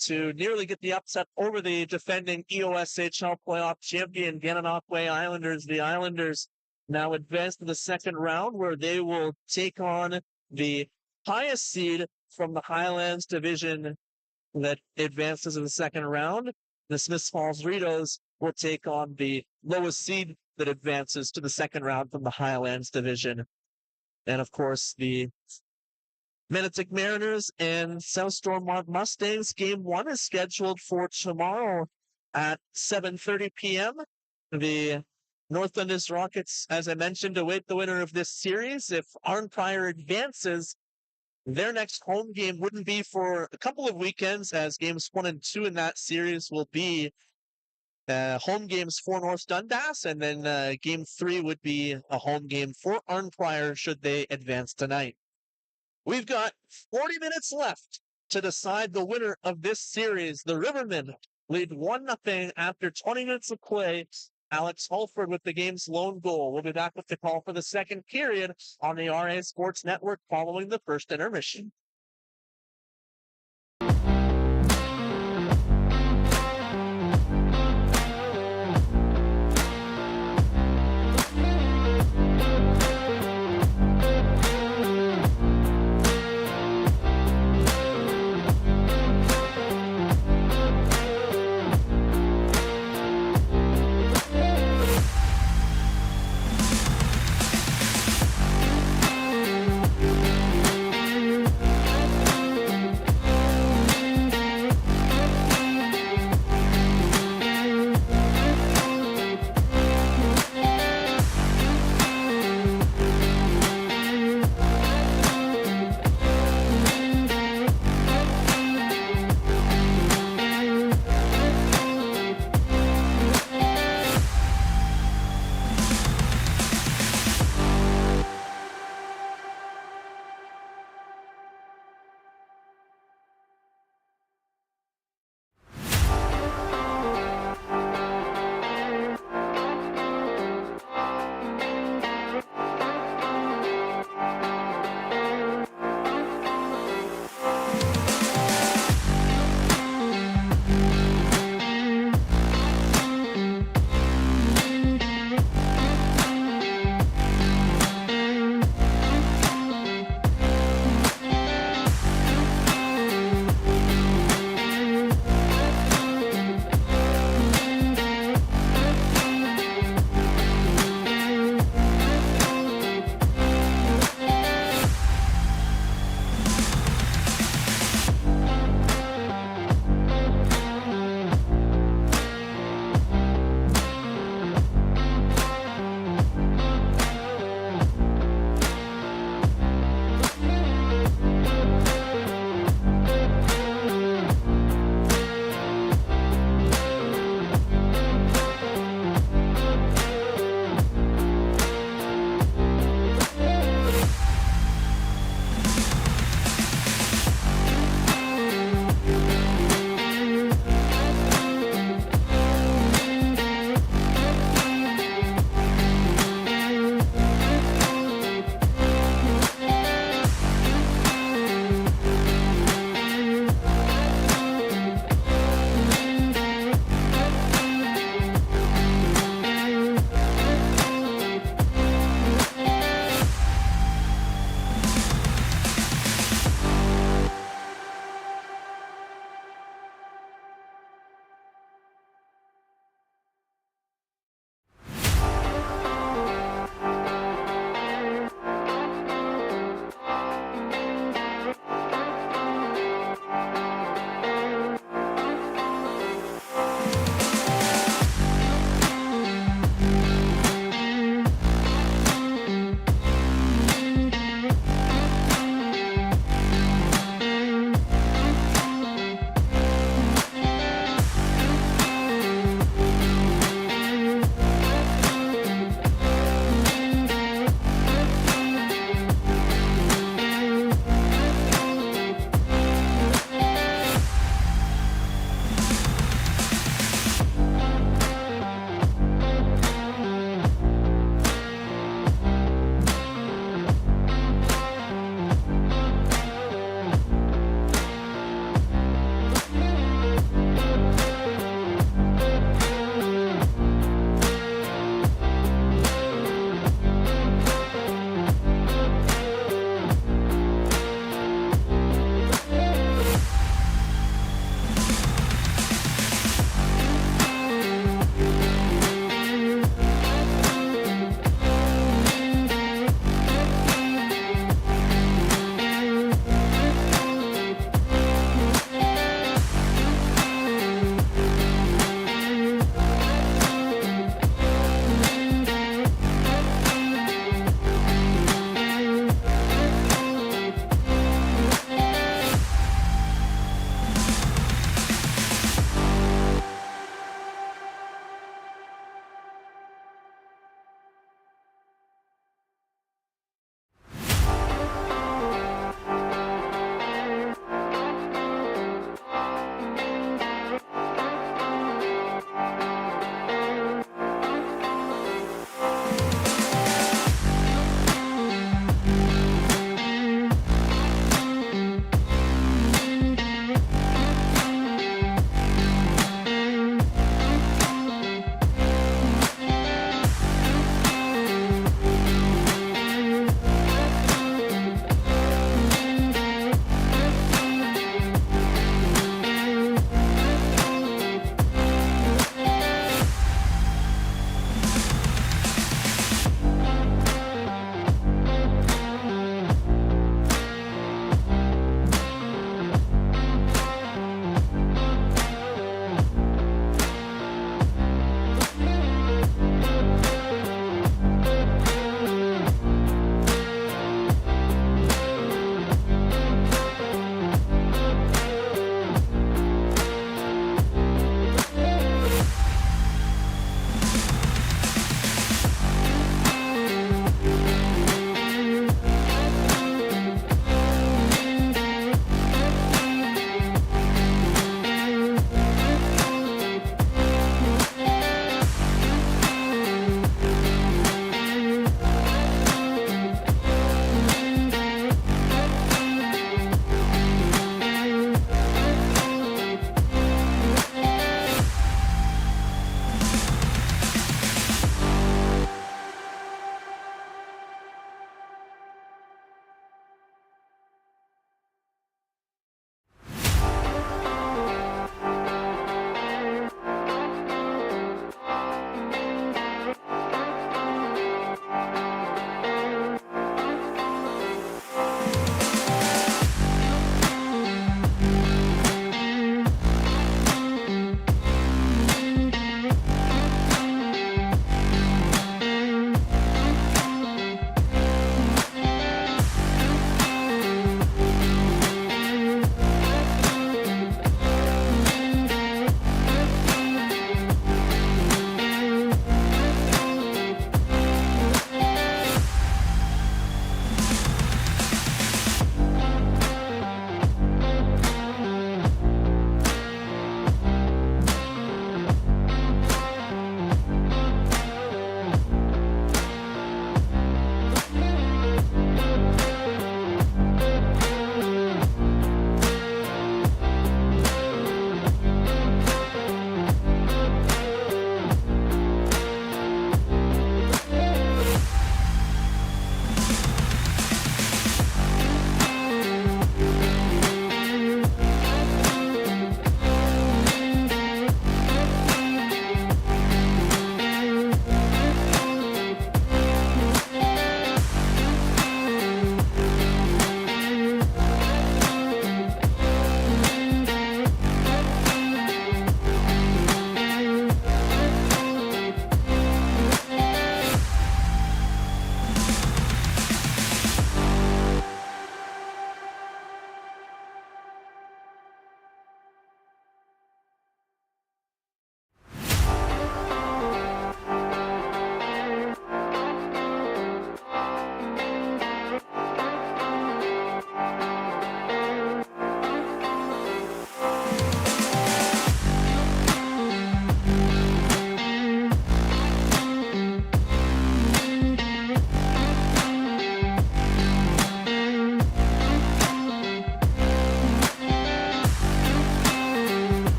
to nearly get the upset over the defending EOSHL playoff champion Gananoque Islanders. The Islanders now advance to the second round, where they will take on the highest seed from the Highlands division that advances in the second round. The Smiths Falls Ritos will take on the lowest seed that advances to the second round from the Highlands division. And of course, the Menotick Mariners and South Stormont Mustangs. Game 1 is scheduled for tomorrow at 7:30 p.m. The North Dundas Rockets, as I mentioned, await the winner of this series. If Arnprior advances, their next home game wouldn't be for a couple of weekends, as games 1 and 2 in that series will be home games for North Dundas, and then game 3 would be a home game for Arnprior should they advance tonight. We've got 40 minutes left to decide the winner of this series. The Rivermen lead 1-0 after 20 minutes of play. Alex Holford with the game's lone goal. We'll be back with the call for the second period on the RA Sports Network following the first intermission.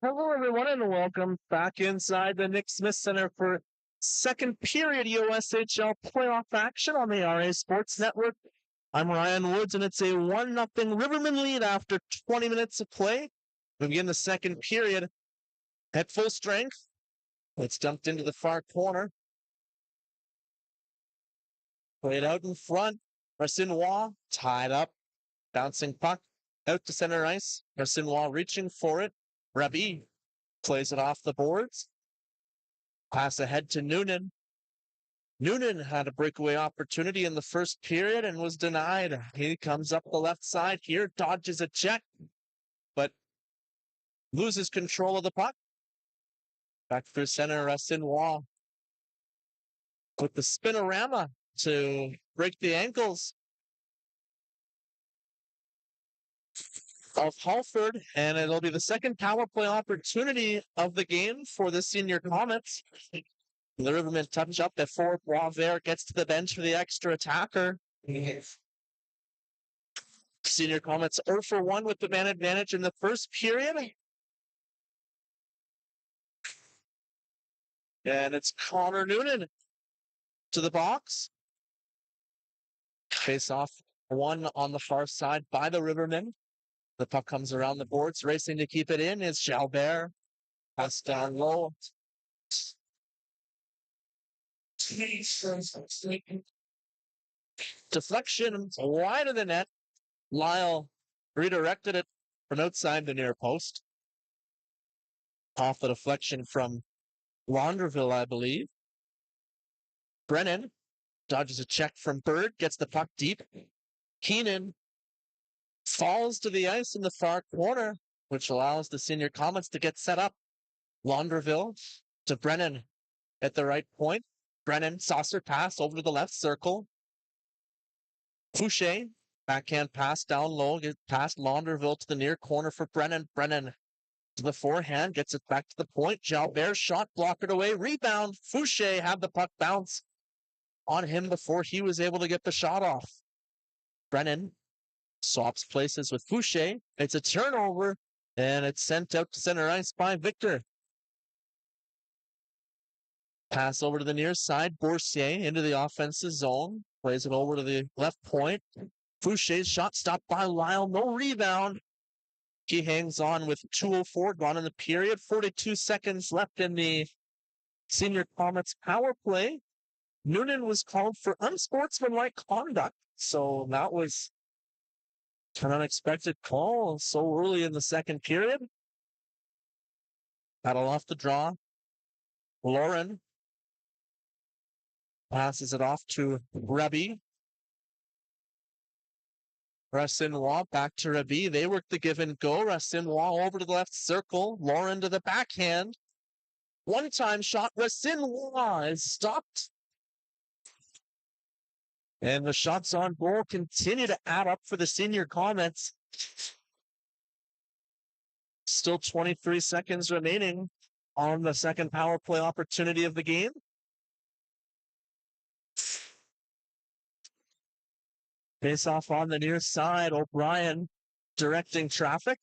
Hello, everyone, and welcome back inside the Nick Smith Center for second period USHL playoff action on the RA Sports Network. I'm Ryan Woods, and it's a 1-0 Rivermen lead after 20 minutes of play. We begin the second period at full strength. It's dumped into the far corner. Played out in front. Rassinois tied up. Bouncing puck out to center ice. Rassinois reaching for it. Rabi plays it off the boards. Pass ahead to Noonan. Noonan had a breakaway opportunity in the first period and was denied. He comes up the left side here, dodges a check, but loses control of the puck. Back through center, Rassinois with the spinorama to break the ankles of Halford, and it'll be the second power play opportunity of the game for the Senior Comets. The Rivermen touch up at fourth. Boisvert gets to the bench for the extra attacker. Senior Comets 0 for 1 with the man advantage in the first period. And it's Connor Noonan to the box. Face off one on the far side by the Rivermen. The puck comes around the boards. Racing to keep it in is Jalbert. Pass down low. Deflection wide of the net. Lyle redirected it from outside the near post. Off the deflection from Launderville, I believe. Brennan dodges a check from Bird, gets the puck deep. Keenan falls to the ice in the far corner, which allows the Senior Comets to get set up. Launderville to Brennan at the right point. Brennan, saucer pass over to the left circle. Fouché, backhand pass down low, gets past Launderville to the near corner for Brennan. Brennan to the forehand, gets it back to the point. Jalbert shot, blocked it away. Rebound. Fouché had the puck bounce on him before he was able to get the shot off. Brennan swaps places with Fouché. It's a turnover, and it's sent out to center ice by Victor. Pass over to the near side. Boursier into the offensive zone. Plays it over to the left point. Fouché's shot stopped by Lyle. No rebound. He hangs on with 2:04 gone in the period. 42 seconds left in the Senior Comets power play. Noonan was called for unsportsmanlike conduct. So that was an unexpected call so early in the second period. Battle off the draw. Lauren passes it off to Rabi. Rassinois back to Rabi. They work the give and go. Rassinois over to the left circle. Lauren to the backhand. One-time shot. Rassinois is stopped. And the shots on goal continue to add up for the Senior Comets. Still 23 seconds remaining on the second power play opportunity of the game. Face off on the near side. O'Brien directing traffic.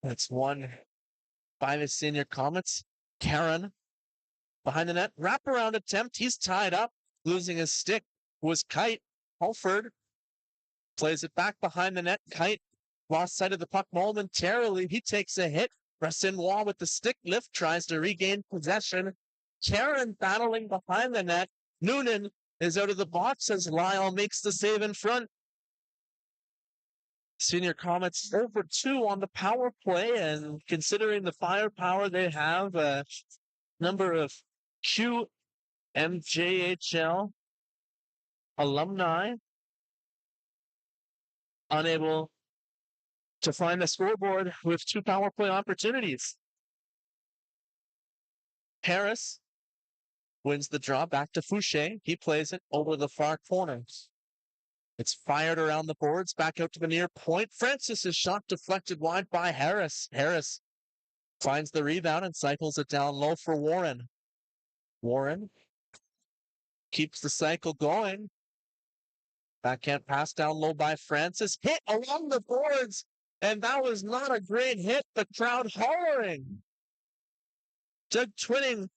That's won by the Senior Comets. Karen behind the net. Wraparound attempt. He's tied up. Losing his stick was Kite. Halford plays it back behind the net. Kite lost sight of the puck momentarily. He takes a hit. Rassinois with the stick lift tries to regain possession. Karen battling behind the net. Noonan is out of the box as Lyle makes the save in front. Senior Comets 0 for 2 on the power play, and considering the firepower they have, a number of QMJHL alumni unable to find the scoreboard with 2 power play opportunities. Harris wins the draw back to Fouché. He plays it over the far corner. It's fired around the boards, back out to the near point. Francis' shot deflected wide by Harris. Harris finds the rebound and cycles it down low for Warren. Warren keeps the cycle going. Backhand pass down low by Francis. Hit along the boards And that was not a great hit. The crowd hollering. Doug Twinning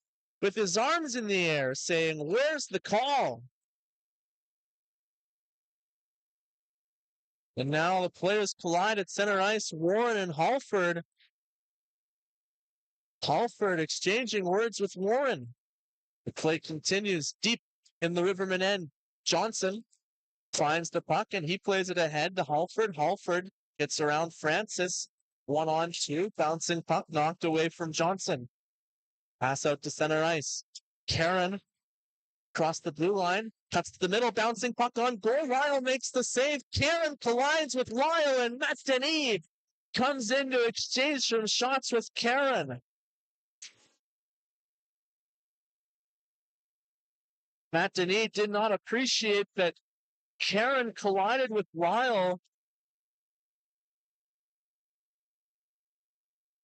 with his arms in the air saying, "Where's the call?" And now the players collide at center ice. Warren and Halford. Halford exchanging words with Warren. The play continues deep in the Rivermen end. Johnson finds the puck and he plays it ahead to Halford. Halford gets around Francis. 1-on-2. Bouncing puck knocked away from Johnson. Pass out to center ice. Karen across the blue line. Cuts to the middle. Bouncing puck on goal. Lyle makes the save. Karen collides with Lyle and Matt Denis comes in to exchange some shots with Karen. Matt Denis did not appreciate that Karen collided with Lyle.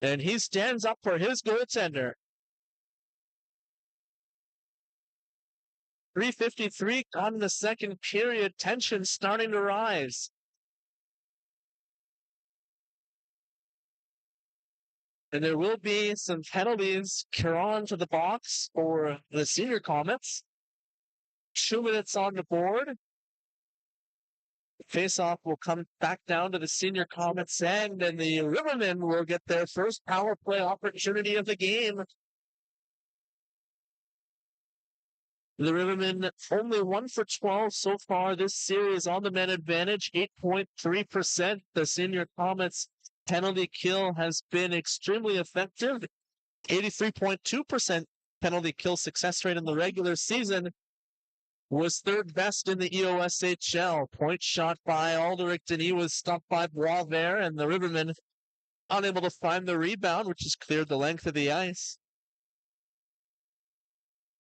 And he stands up for his goaltender. 3:53 on the second period. Tension starting to rise. And there will be some penalties. Caron to the box for the Senior Comets. 2 minutes on the board. Faceoff will come back down to the Senior Comets end, and the Rivermen will get their first power play opportunity of the game. The Rivermen only 1 for 12 so far this series on the men advantage, 8.3%. The Senior Comets penalty kill has been extremely effective, 83.2% penalty kill success rate in the regular season. Was third best in the EOSHL. Point shot by Alderic Denis was stopped by Boisvert, and the Rivermen unable to find the rebound, which has cleared the length of the ice.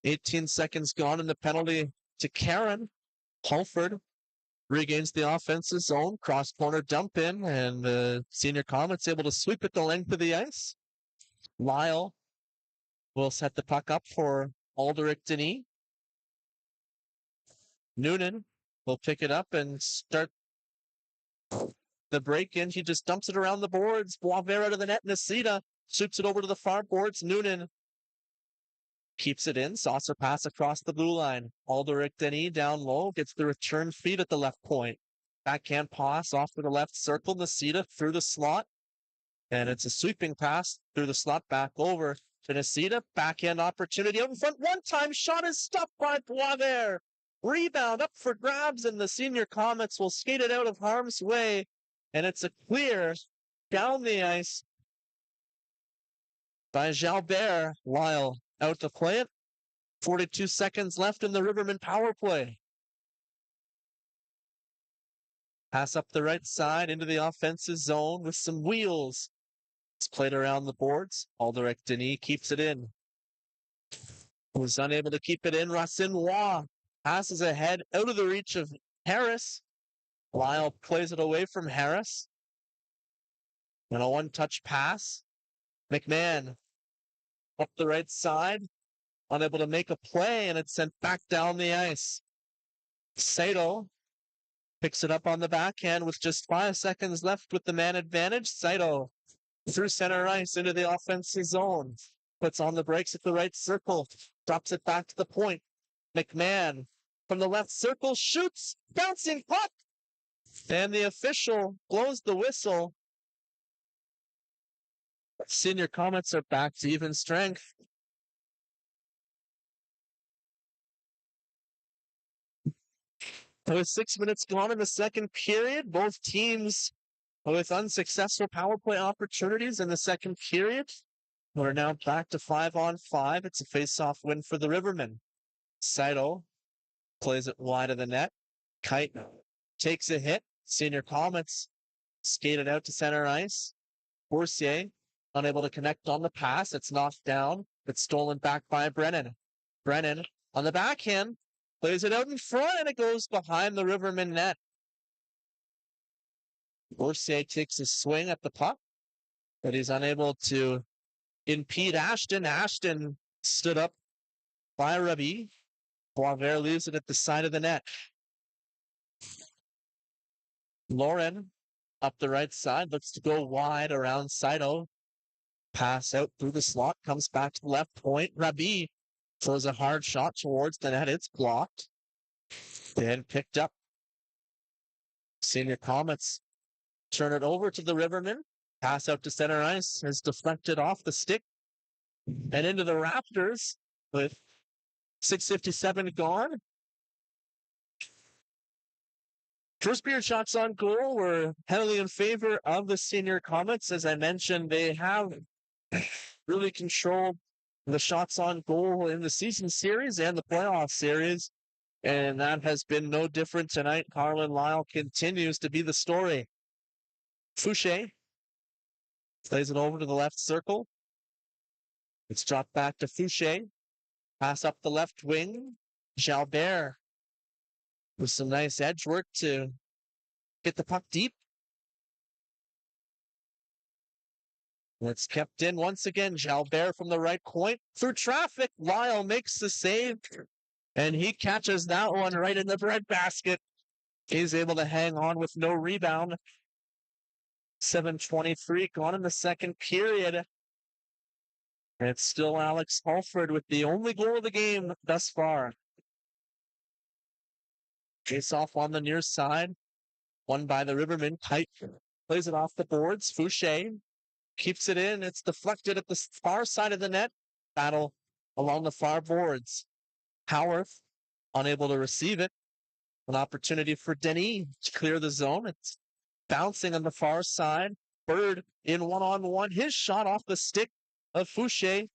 18 seconds gone in the penalty to Karen. Halford regains the offensive zone, cross corner dump in, and the Senior Comets able to sweep it the length of the ice. Lyle will set the puck up for Alderic Denis. Noonan will pick it up and start the break-in. He just dumps it around the boards. Boisvert out of the net. Nisita shoots it over to the far boards. Noonan keeps it in. Saucer pass across the blue line. Alderic Denis down low. Gets the return feed at the left point. Backhand pass off to the left circle. Nisita through the slot. And it's a sweeping pass through the slot back over to Nisita. Backhand opportunity out in front. One-time shot is stopped by Boisvert. Rebound up for grabs, and the Senior Comets will skate it out of harm's way. And it's a clear down the ice by Jalbert. Lyle out to play it. 42 seconds left in the Rivermen power play. Pass up the right side into the offensive zone with some wheels. It's played around the boards. Alderic Denis keeps it in. Was unable to keep it in. Racine Roy passes ahead out of the reach of Harris. Lyle plays it away from Harris. And a one-touch pass. McMahon up the right side. Unable to make a play, and it's sent back down the ice. Saito picks it up on the backhand with just 5 seconds left with the man advantage. Saito through center ice into the offensive zone. Puts on the brakes at the right circle. Drops it back to the point. McMahon from the left circle shoots. Bouncing puck. And the official blows the whistle. Senior Comets are back to even strength. With 6 minutes gone in the second period, both teams with unsuccessful power play opportunities in the second period. We're now back to 5-on-5. It's a face-off win for the Rivermen. Saito plays it wide of the net. Kite takes a hit. Senior Comets skated out to center ice. Boursier unable to connect on the pass. It's knocked down. It's stolen back by Brennan. Brennan on the backhand plays it out in front, and it goes behind the Rivermen net. Boursier takes a swing at the puck, but he's unable to impede Ashton. Ashton stood up by Rabi. Boisvert leaves it at the side of the net. Lauren up the right side, looks to go wide around Saito. Pass out through the slot, comes back to the left point. Rabi throws a hard shot towards the net. It's blocked. Then picked up. Senior Comets turn it over to the Rivermen. Pass out to center ice is deflected off the stick and into the Raptors with 6:57 gone. First period shots on goal were heavily in favor of the Senior Comets. As I mentioned, they have really controlled the shots on goal in the season series and the playoff series. And that has been no different tonight. Carlin Lyle continues to be the story. Fouché plays it over to the left circle. It's dropped back to Fouché. Pass up the left wing. Jalbert with some nice edge work to get the puck deep. It's kept in once again. Jalbert from the right point. Through traffic, Lyle makes the save. And he catches that one right in the breadbasket. He's able to hang on with no rebound. 7:23 gone in the second period. And it's still Alex Halford with the only goal of the game thus far. Face off on the near side. Won by the Rivermen. Kite plays it off the boards. Fouché keeps it in. It's deflected at the far side of the net. Battle along the far boards. Howarth unable to receive it. An opportunity for Denis to clear the zone. It's bouncing on the far side. Bird in one-on-one. His shot off the stick of Fouché.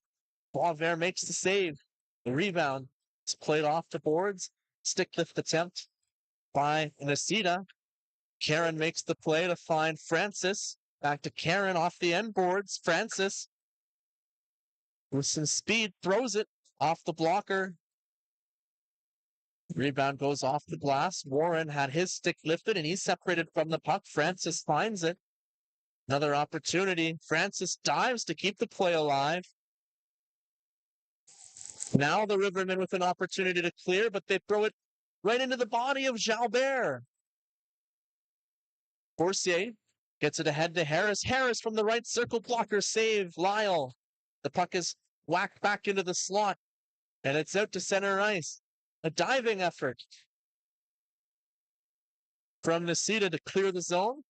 Boisvert makes the save. The rebound is played off the boards. Stick lift attempt by Nacita. Karen makes the play to find Francis. Back to Karen off the end boards. Francis with some speed throws it off the blocker. Rebound goes off the glass. Warren had his stick lifted and he's separated from the puck. Francis finds it. Another opportunity. Francis dives to keep the play alive. Now the Rivermen with an opportunity to clear, but they throw it right into the body of Jalbert. Forcier gets it ahead to Harris. Harris from the right circle blocker save. Lyle. The puck is whacked back into the slot, and it's out to center ice. A diving effort from Nacita to clear the zone.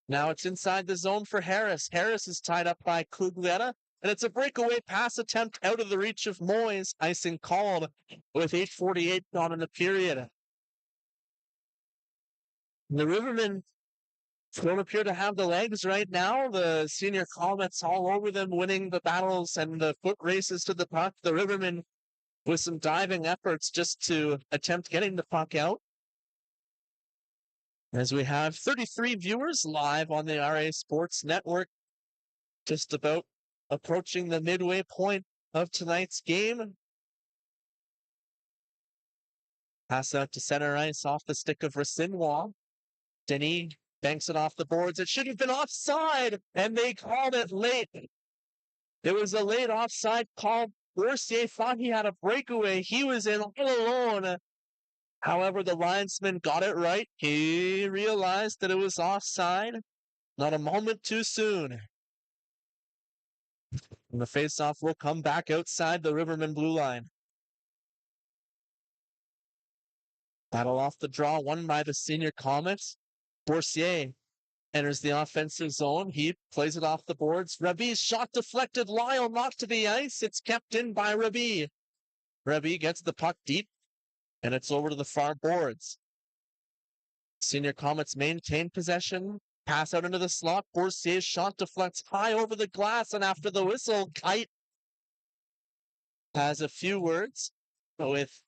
Now it's inside the zone for Harris. Harris is tied up by Klugleta, and it's a breakaway pass attempt out of the reach of Moyes. Icing called with 8:48 gone in the period. The Rivermen don't appear to have the legs right now. The Senior Comets all over them, winning the battles and the foot races to the puck. The Rivermen with some diving efforts just to attempt getting the puck out. As we have 33 viewers live on the RA Sports Network, just about approaching the midway point of tonight's game. Pass out to center ice off the stick of Racinois. Denis banks it off the boards. It should have been offside, and they called it late. It was a late offside call. Mercier thought he had a breakaway. He was in all alone. However, the linesman got it right. He realized that it was offside. Not a moment too soon. And the faceoff will come back outside the Rivermen blue line. Battle off the draw, won by the Senior Comets. Boursier enters the offensive zone. He plays it off the boards. Rabi's shot deflected. Lyle knocked to the ice. It's kept in by Rabi. Rabi gets the puck deep, and it's over to the far boards. Senior Comets maintain possession. Pass out into the slot. Bourcier's shot deflects high over the glass, and after the whistle, Kite has a few words with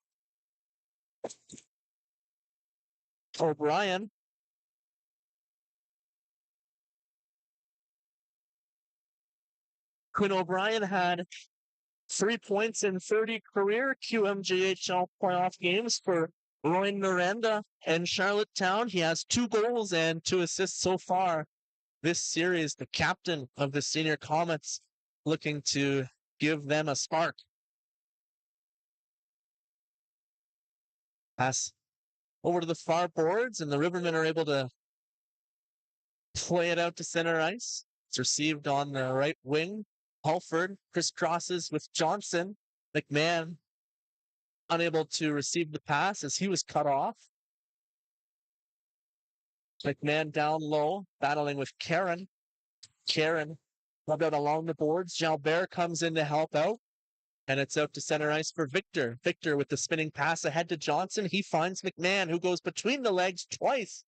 O'Brien. Quinn O'Brien had 3 points in 30 career QMJHL playoff games for Roy Noranda and Charlottetown. He has 2 goals and 2 assists so far this series. The captain of the Senior Comets looking to give them a spark. Pass over to the far boards, and the Rivermen are able to play it out to center ice. It's received on the right wing. Halford crisscrosses with Johnson. McMahon unable to receive the pass as he was cut off. McMahon down low, battling with Karen. Karen rubbed out along the boards. Jalbert comes in to help out. And it's out to center ice for Victor. Victor with the spinning pass ahead to Johnson. He finds McMahon, who goes between the legs twice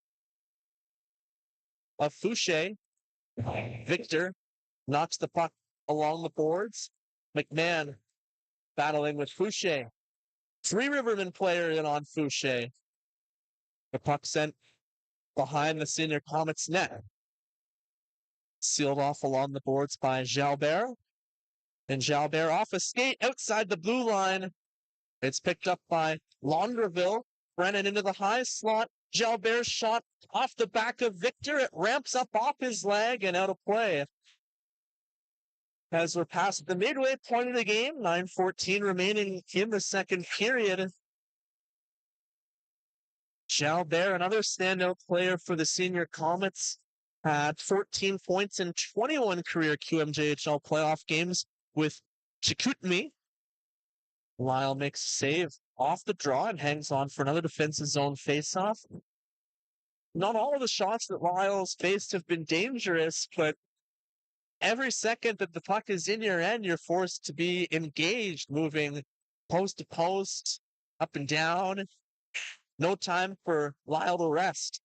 of Fouché. Victor knocks the puck along the boards. McMahon battling with Fouché. 3 Rivermen players in on Fouché. The puck sent behind the Senior Comets net. Sealed off along the boards by Jalbert. And Jalbert off a skate outside the blue line. It's picked up by Laundreville. Brennan into the high slot. Jalbert's shot off the back of Victor. It ramps up off his leg and out of play. As we're past the midway point of the game, 9:14 remaining in the second period. Jalbert, another standout player for the Senior Comets, had 14 points in 21 career QMJHL playoff games with Chicoutimi. Lyle makes a save off the draw and hangs on for another defensive zone faceoff. Not all of the shots that Lyle's faced have been dangerous, but every second that the puck is in your end, you're forced to be engaged, moving post to post, up and down. No time for Lyle to rest.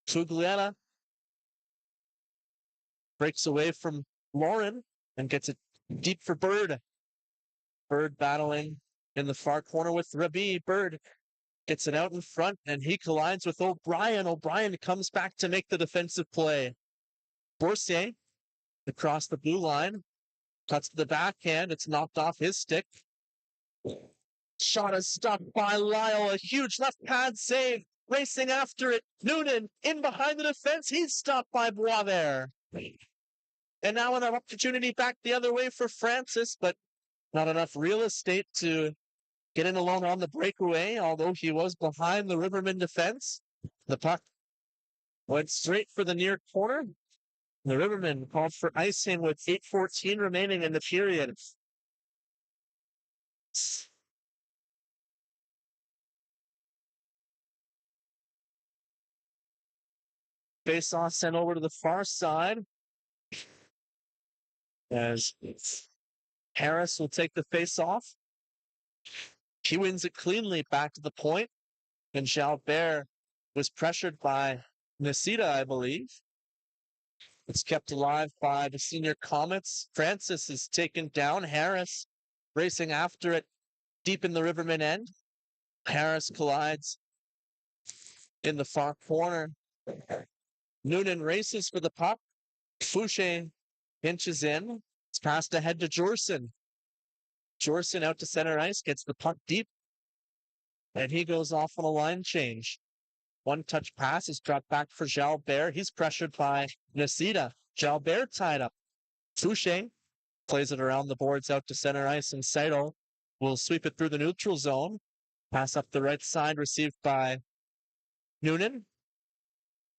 Tuglietta breaks away from Lauren and gets it deep for Bird. Bird battling in the far corner with Rabi. Bird gets it out in front, and he collides with O'Brien. O'Brien comes back to make the defensive play. Boursier across the blue line, cuts to the backhand. It's knocked off his stick. Shot is stopped by Lyle. A huge left pad save. Racing after it. Noonan in behind the defense. He's stopped by Boisvert. And now an opportunity back the other way for Francis, but not enough real estate to get in alone on the breakaway, although he was behind the Rivermen defense. The puck went straight for the near corner. The Rivermen called for icing with 8:14 remaining in the period. Face-off sent over to the far side as Harris will take the face-off. He wins it cleanly back to the point, and Jalbert was pressured by Nisita, I believe. It's kept alive by the Senior Comets. Francis is taken down. Harris racing after it deep in the Rivermen end. Harris collides in the far corner. Noonan races for the puck. Fouché inches in. It's passed ahead to Jorson. Jorson out to center ice, gets the puck deep, and he goes off on a line change. One touch pass is dropped back for Jalbert. He's pressured by Nisita. Jalbert tied up. Fouché plays it around the boards out to center ice, and Saito will sweep it through the neutral zone. Pass up the right side, received by Noonan.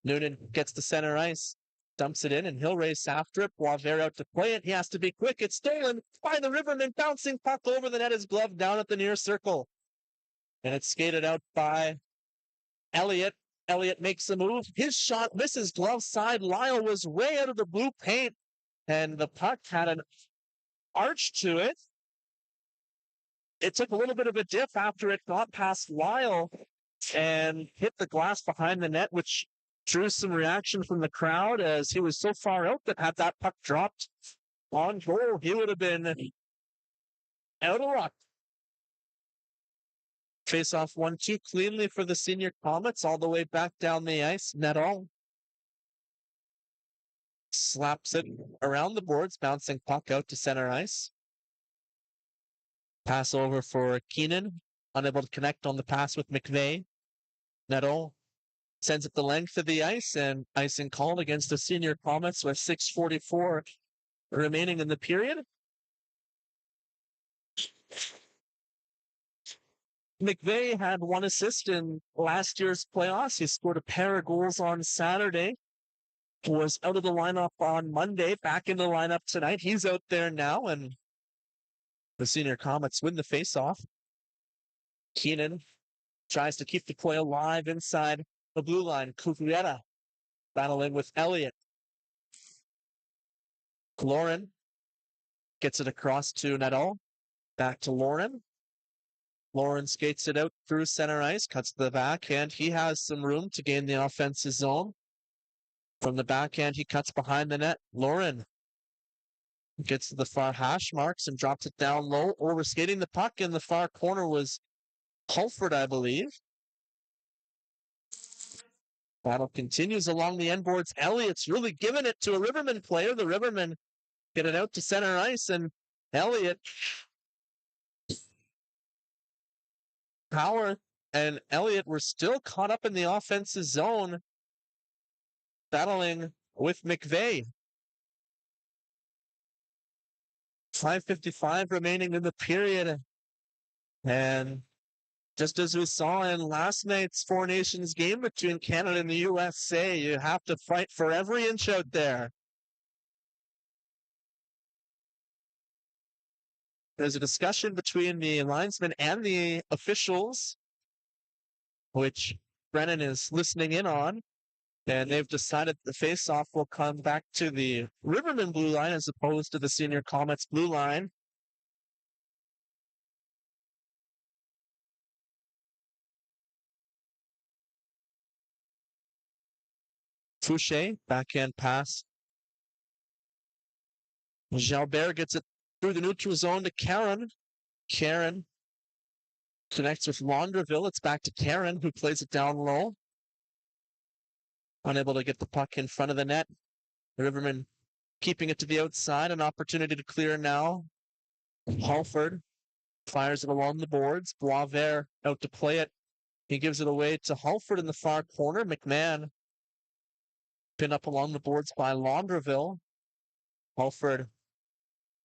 Noonan gets to center ice, dumps it in, and he'll race after it. Boisvert out to play it. He has to be quick. It's stolen by the Rivermen. Bouncing puck over the net is gloved down at the near circle. And it's skated out by Elliott. Elliott makes a move. His shot misses glove side. Lyle was way out of the blue paint, and the puck had an arch to it. It took a little bit of a dip after it got past Lyle and hit the glass behind the net, which drew some reaction from the crowd as he was so far out that had that puck dropped on goal, he would have been out of luck. Face-off 1-2 cleanly for the Senior Comets all the way back down the ice. Netall slaps it around the boards, bouncing puck out to center ice. Pass over for Keenan, unable to connect on the pass with McVeigh. Netall sends it the length of the ice, and icing called against the Senior Comets with 6:44 remaining in the period. McVeigh had 1 assist in last year's playoffs. He scored a pair of goals on Saturday. was out of the lineup on Monday, back in the lineup tonight. He's out there now, and the Senior Comets win the faceoff. Keenan tries to keep the play alive inside the blue line. Cucurella battling with Elliott. Lauren gets it across to Nadal. Back to Lauren. Lauren skates it out through center ice, cuts to the backhand. He has some room to gain the offensive zone. From the backhand, he cuts behind the net. Lauren gets to the far hash marks and drops it down low. Overskating the puck in the far corner was Hulford, I believe. Battle continues along the end boards. Elliott's really giving it to a Rivermen player. The Rivermen get it out to center ice, and Elliott, Power, and Elliott were still caught up in the offensive zone, battling with McVeigh. 5:55 remaining in the period. And just as we saw in last night's Four Nations game between Canada and the USA, you have to fight for every inch out there. There's a discussion between the linesmen and the officials, which Brennan is listening in on, and they've decided the face-off will come back to the Rivermen blue line as opposed to the Senior Comets blue line. Fouché, backhand pass. Jalbert gets it through the neutral zone to Karen. Karen connects with Laundreville. It's back to Karen, who plays it down low. Unable to get the puck in front of the net. The Rivermen keeping it to the outside. An opportunity to clear now. Halford fires it along the boards. Boisvert out to play it. He gives it away to Halford in the far corner. McMahon pinned up along the boards by Laundreville. Halford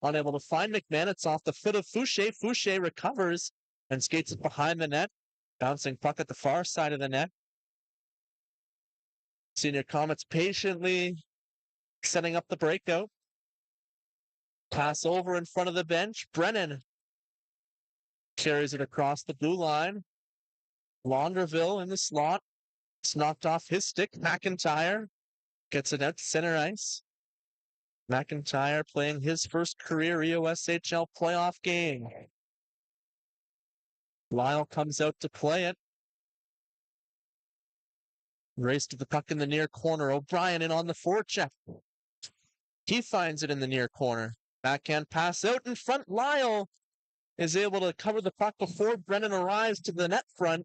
unable to find McMahon. It's off the foot of Fouché. Fouché recovers and skates it behind the net. Bouncing puck at the far side of the net. Senior Comets patiently setting up the breakout. Pass over in front of the bench. Brennan carries it across the blue line. Laundreville in the slot. It's knocked off his stick. McIntyre gets it out to center ice. McIntyre playing his first career EOSHL playoff game. Lyle comes out to play it. Race to the puck in the near corner. O'Brien in on the forecheck. He finds it in the near corner. Backhand pass out in front. Lyle is able to cover the puck before Brennan arrives to the net front.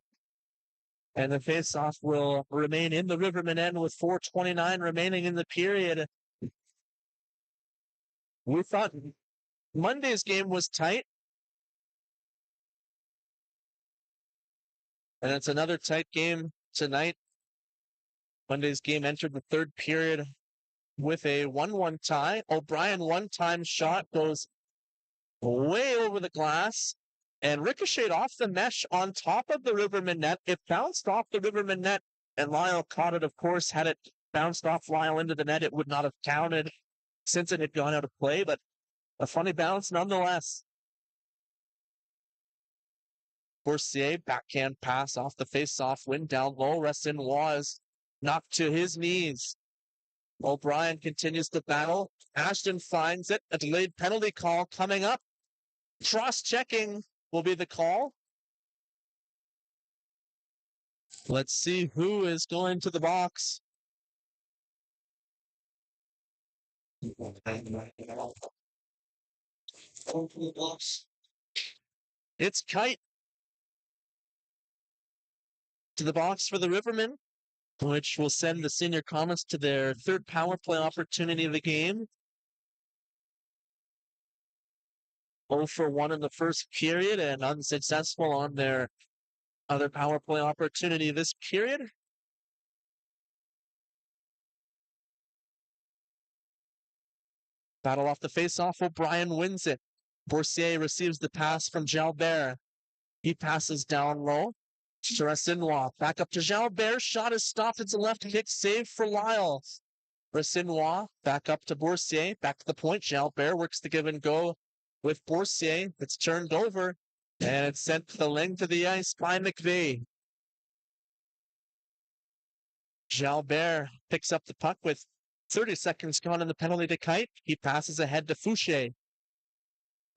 And the faceoff will remain in the Rivermen end with 4:29 remaining in the period. We thought Monday's game was tight. And it's another tight game tonight. Monday's game entered the third period with a 1-1 tie. O'Brien one-time shot goes way over the glass and ricocheted off the mesh on top of the Rivermen net. It bounced off the Rivermen net, and Lyle caught it, of course. Had it bounced off Lyle into the net, it would not have counted since it had gone out of play, but a funny bounce nonetheless. Boursier, backhand pass off the face-off, win down low. Ressin was knocked to his knees. O'Brien continues to battle. Ashton finds it. A delayed penalty call coming up. Cross-checking will be the call. Let's see who is going to the box. It's Kite to the box for the Rivermen, which will send the Senior Comets to their third power play opportunity of the game. 0 for 1 in the first period and unsuccessful on their other power play opportunity this period. Battle off the face-off. O'Brien wins it. Boursier receives the pass from Jalbert. He passes down low. Charessinois back up to Jalbert. Shot is stopped. It's a left kick save for Lyle. Brissinois back up to Boursier, back to the point. Jalbert works the give and go with Boursier. It's turned over and it's sent to the length of the ice by McVeigh. Jalbert picks up the puck with 30 seconds gone in the penalty to Kite. He passes ahead to Fouché.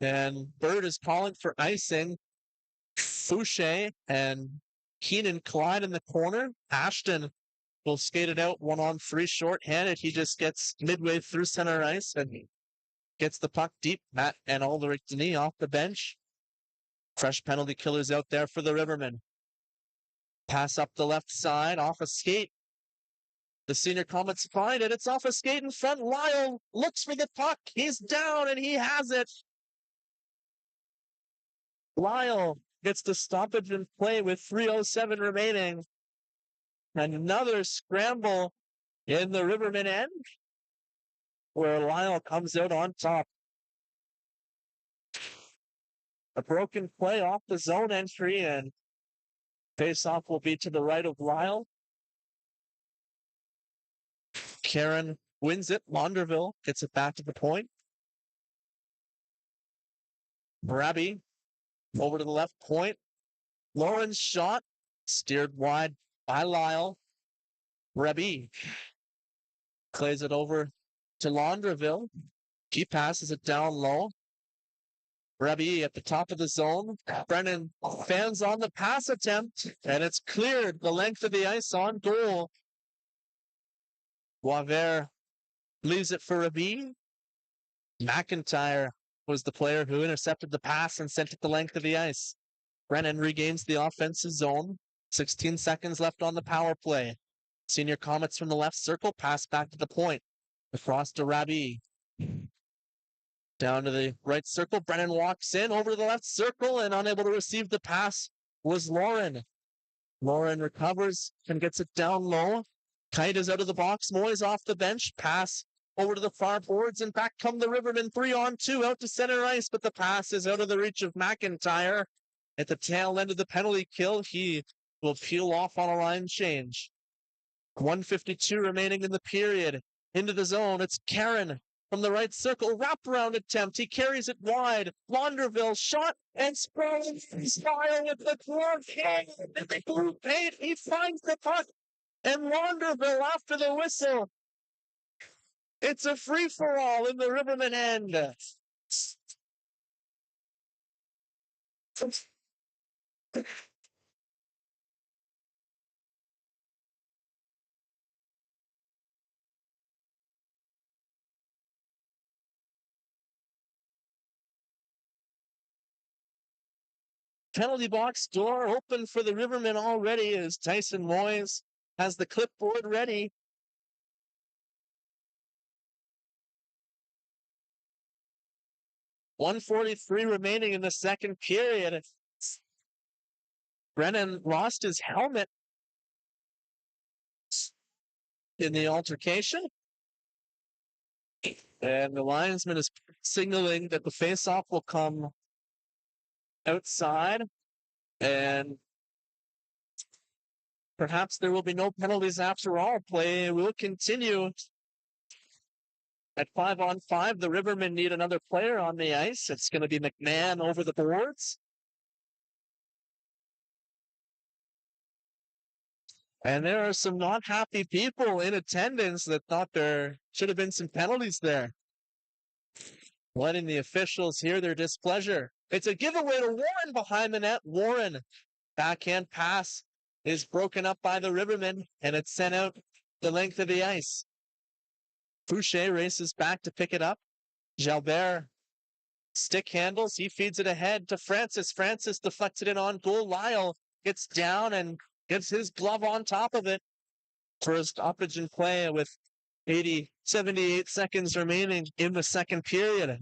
And Bird is calling for icing. Fouché and Keenan collide in the corner. Ashton will skate it out 1-on-3 short-handed. He just gets midway through center ice and gets the puck deep. Matt and Ulrich Denis off the bench. Fresh penalty killers out there for the Rivermen. Pass up the left side, off a skate. The Senior Comets find it. It's off a skate in front. Lyle looks for the puck. He's down and he has it. Lyle gets the stoppage in play with 3:07 remaining. Another scramble in the Rivermen end where Lyle comes out on top. A broken play off the zone entry and face-off will be to the right of Lyle. Karen wins it. Launderville gets it back to the point. Brabby over to the left point. Lauren's shot steered wide by Lyle. Brabby plays it over to Launderville. He passes it down low. Brabby at the top of the zone. Brennan fans on the pass attempt, and it's cleared the length of the ice on goal. Boisvert leaves it for Rabi. McIntyre was the player who intercepted the pass and sent it the length of the ice. Brennan regains the offensive zone. 16 seconds left on the power play. Senior Comets from the left circle, pass back to the point. Across to Rabi. Down to the right circle. Brennan walks in over to the left circle and unable to receive the pass was Lauren. Lauren recovers and gets it down low. Kite is out of the box. Moyes off the bench. Pass over to the far boards and back come the Rivermen 3-on-2 out to center ice, but the pass is out of the reach of McIntyre. At the tail end of the penalty kill, he will peel off on a line change. 1:52 remaining in the period. Into the zone. It's Karen from the right circle. Wraparound attempt. He carries it wide. Launderville shot and Spurling style with the glove hang in the blue paint. He finds the puck and Launderville after the whistle. It's a free-for-all in the Rivermen end. Penalty box door open for the Rivermen already as Tyson Moyes has the clipboard ready. .143 remaining in the second period. Brennan lost his helmet in the altercation. And the linesman is signaling that the faceoff will come outside. And perhaps there will be no penalties after all. Play will continue. At 5-on-5, the Rivermen need another player on the ice. It's going to be McMahon over the boards. And there are some not happy people in attendance that thought there should have been some penalties there. Letting the officials hear their displeasure. It's a giveaway to Warren behind the net. Warren, backhand pass is broken up by the Rivermen, and it's sent out the length of the ice. Fouché races back to pick it up. Jalbert stick handles. He feeds it ahead to Francis. Francis deflects it in on goal. Lyle gets down and gets his glove on top of it. First stoppage in play with 78 seconds remaining in the second period.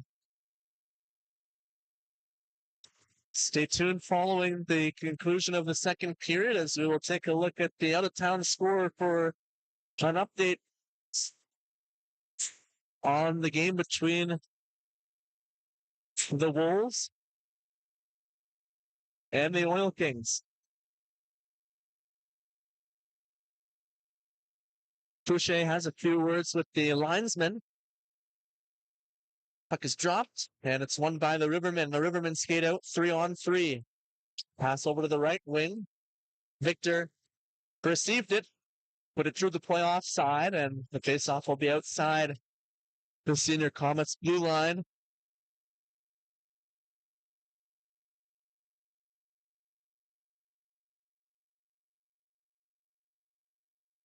Stay tuned following the conclusion of the second period as we will take a look at the out-of-town score for an update on the game between the Wolves and the Oil Kings. Fouché has a few words with the linesman. Puck is dropped, and it's won by the Rivermen. The Rivermen skate out 3-on-3. Pass over to the right wing. Victor received it, put it through the playoff side, and the faceoff will be outside the Senior Comets blue line.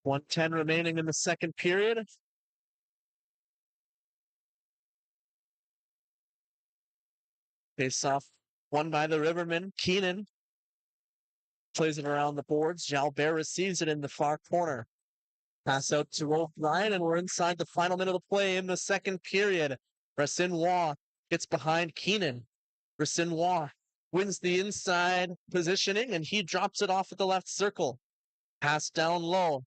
.110 remaining in the second period. Faceoff won by the Rivermen. Keenan plays it around the boards. Jalbert receives it in the far corner. Pass out to O'Brien, and we're inside the final minute of play in the second period. Racinois gets behind Keenan. Racinois wins the inside positioning, and he drops it off at the left circle. Pass down low.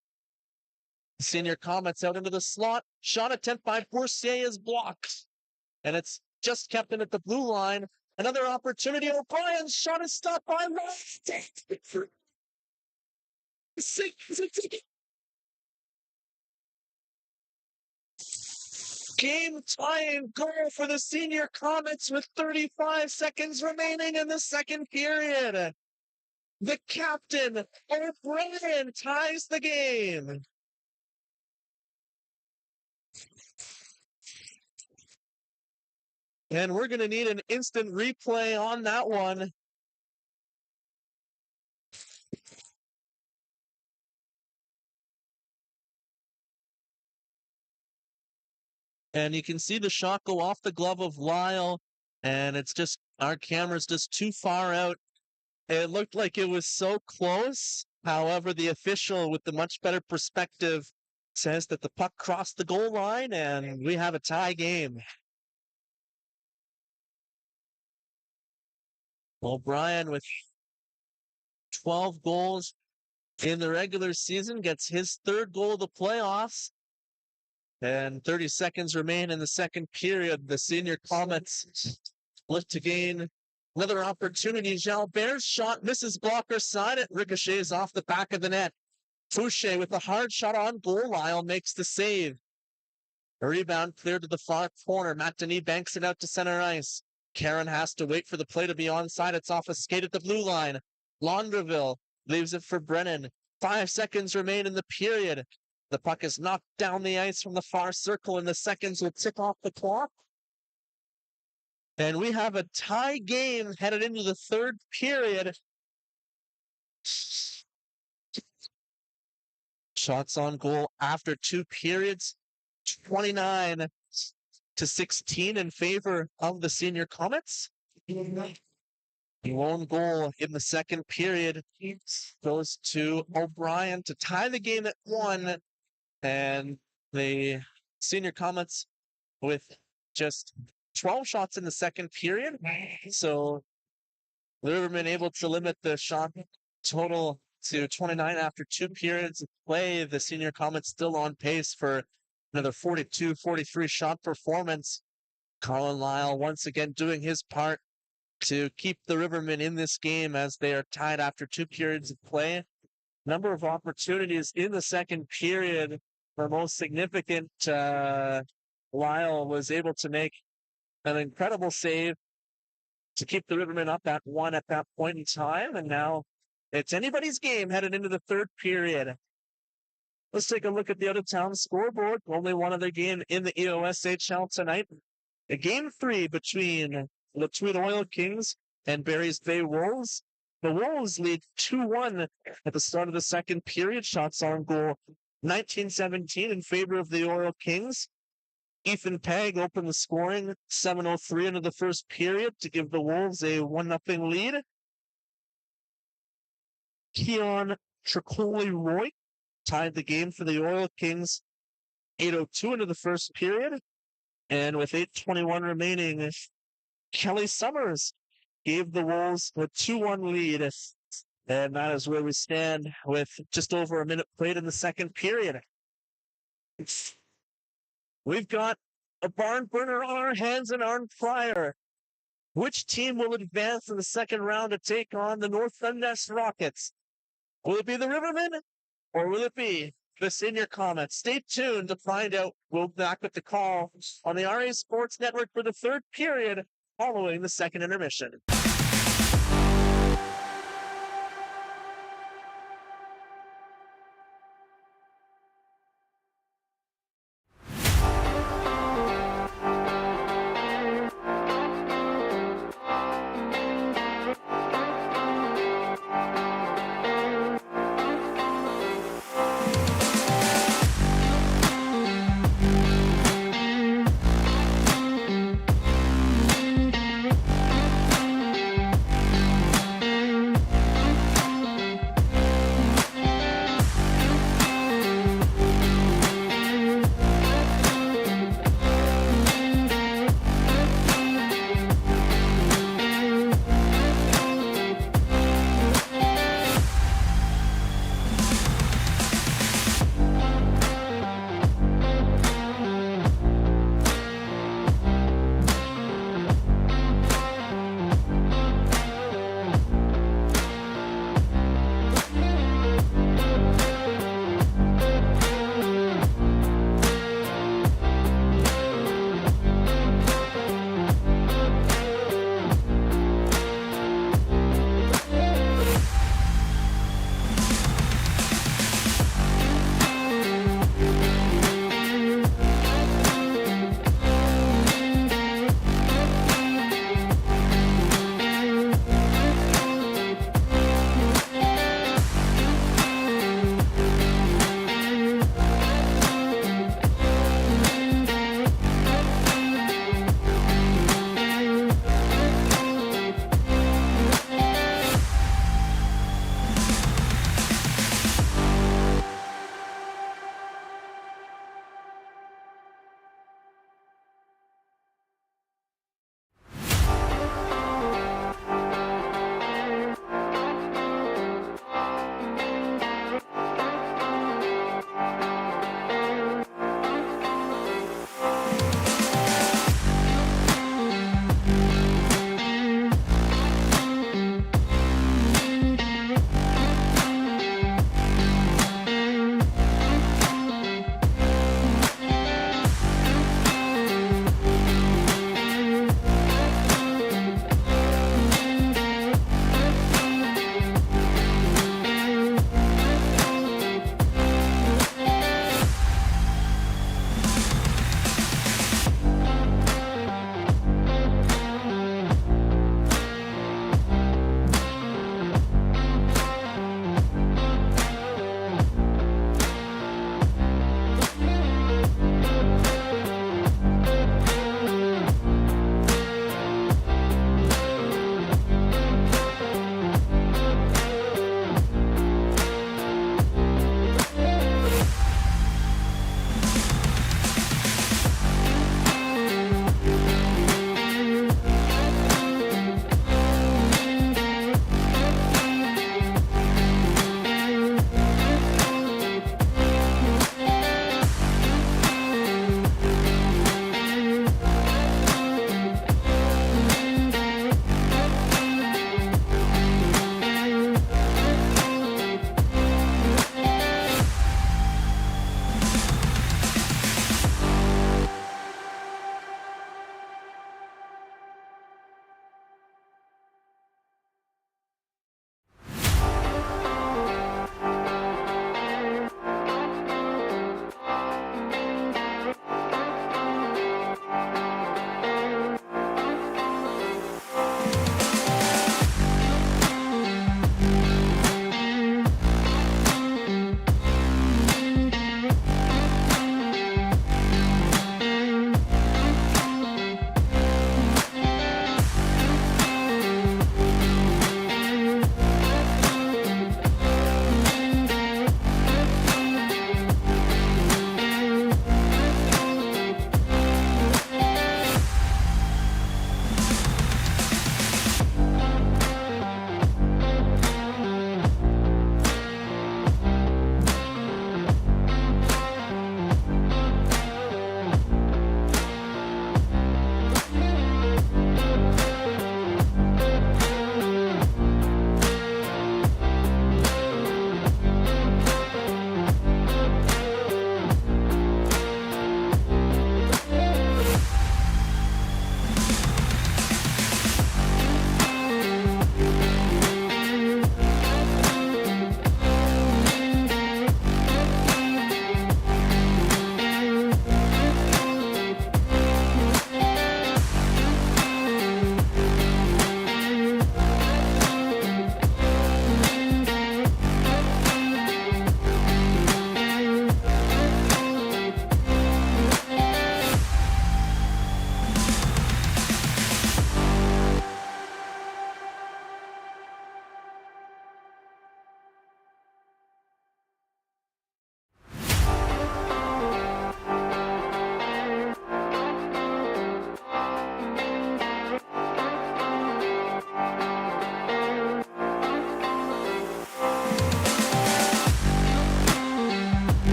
Senior Comets out into the slot. Shot attempt by Boursier is blocked. And it's just kept in at the blue line. Another opportunity. O'Brien's shot is stopped by game tying goal for the Senior Comets with 35 seconds remaining in the second period. The captain, O'Brien, ties the game. And we're going to need an instant replay on that one. And you can see the shot go off the glove of Lyle. And it's just, our camera's just too far out. It looked like it was so close. However, the official with the much better perspective says that the puck crossed the goal line and we have a tie game. O'Brien with 12 goals in the regular season gets his third goal of the playoffs. And 30 seconds remain in the second period. The Senior Comets look to gain another opportunity. Jalbert's shot misses blocker side. It ricochets off the back of the net. Fouché with a hard shot on goal. Lyle makes the save. A rebound cleared to the far corner. Matt Denis banks it out to center ice. Karen has to wait for the play to be onside. It's off a skate at the blue line. Laundreville leaves it for Brennan. 5 seconds remain in the period. The puck is knocked down the ice from the far circle, and the seconds will tick off the clock. And we have a tie game headed into the third period. Shots on goal after 2 periods. 29-16 in favor of the Senior Comets. Lone goal in the second period goes to O'Brien to tie the game at 1. And the Senior Comets with just 12 shots in the second period. So the Rivermen able to limit the shot total to 29 after 2 periods of play. The Senior Comets still on pace for another 42-43 shot performance. Colin Lyle once again doing his part to keep the Rivermen in this game as they are tied after 2 periods of play. Number of opportunities in the second period. The most significant, Lyle was able to make an incredible save to keep the Rivermen up at 1 at that point in time. And now it's anybody's game headed into the third period. Let's take a look at the out-of-town scoreboard. Only one other game in the EOSHL tonight. A game 3 between the Tweed Oil Kings and Barry's Bay Wolves. The Wolves lead 2-1 at the start of the second period. Shots on goal 19-17 in favor of the Oil Kings. Ethan Pegg opened the scoring 7:03 into the first period to give the Wolves a 1-0 lead. Keon Tricoli-Roy tied the game for the Oil Kings 8:02 into the first period. And with 8:21 remaining, Kelly Summers gave the Wolves a 2-1 lead. And that is where we stand with just over a minute played in the second period. We've got a barn burner on our hands in Arnprior. Which team will advance in the second round to take on the North Dundas Rockets? Will it be the Rivermen or will it be the Senior Comets. Stay tuned to find out. We'll be back with the call on the RA Sports Network for the third period following the second intermission.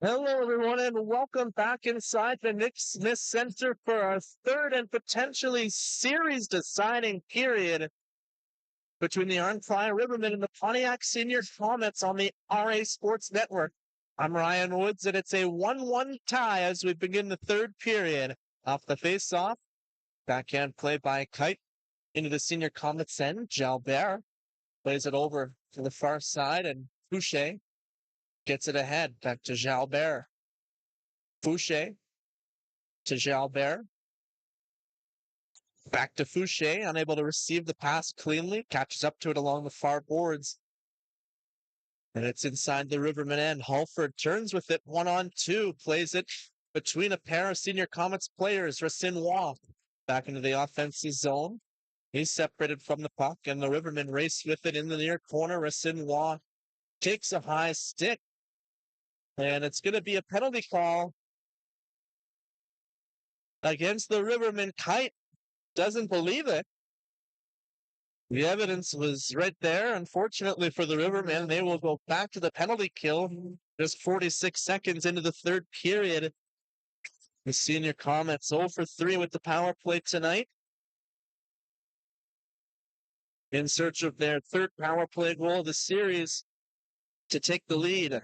Hello, everyone, and welcome back inside the Nick Smith Center for our third and potentially series-deciding period between the Arnprior Rivermen and the Pontiac Senior Comets on the RA Sports Network. I'm Ryan Woods, and it's a 1-1 tie as we begin the third period. Off the face-off, backhand play by Kite into the Senior Comets end. Jalbert plays it over to the far side, and Fouché gets it ahead. Back to Jalbert. Fouché to Jalbert. Back to Fouché, unable to receive the pass cleanly. Catches up to it along the far boards. And it's inside the Rivermen end. Halford turns with it 1-on-2. Plays it between a pair of Senior Comets players. Racinois back into the offensive zone. He's separated from the puck, and the Rivermen race with it in the near corner. Racinois takes a high stick. And it's going to be a penalty call against the Rivermen. Kite doesn't believe it. The evidence was right there. Unfortunately for the Rivermen, they will go back to the penalty kill just 46 seconds into the third period. The Senior Comets 0 for 3 with the power play tonight, in search of their third power play goal of the series to take the lead.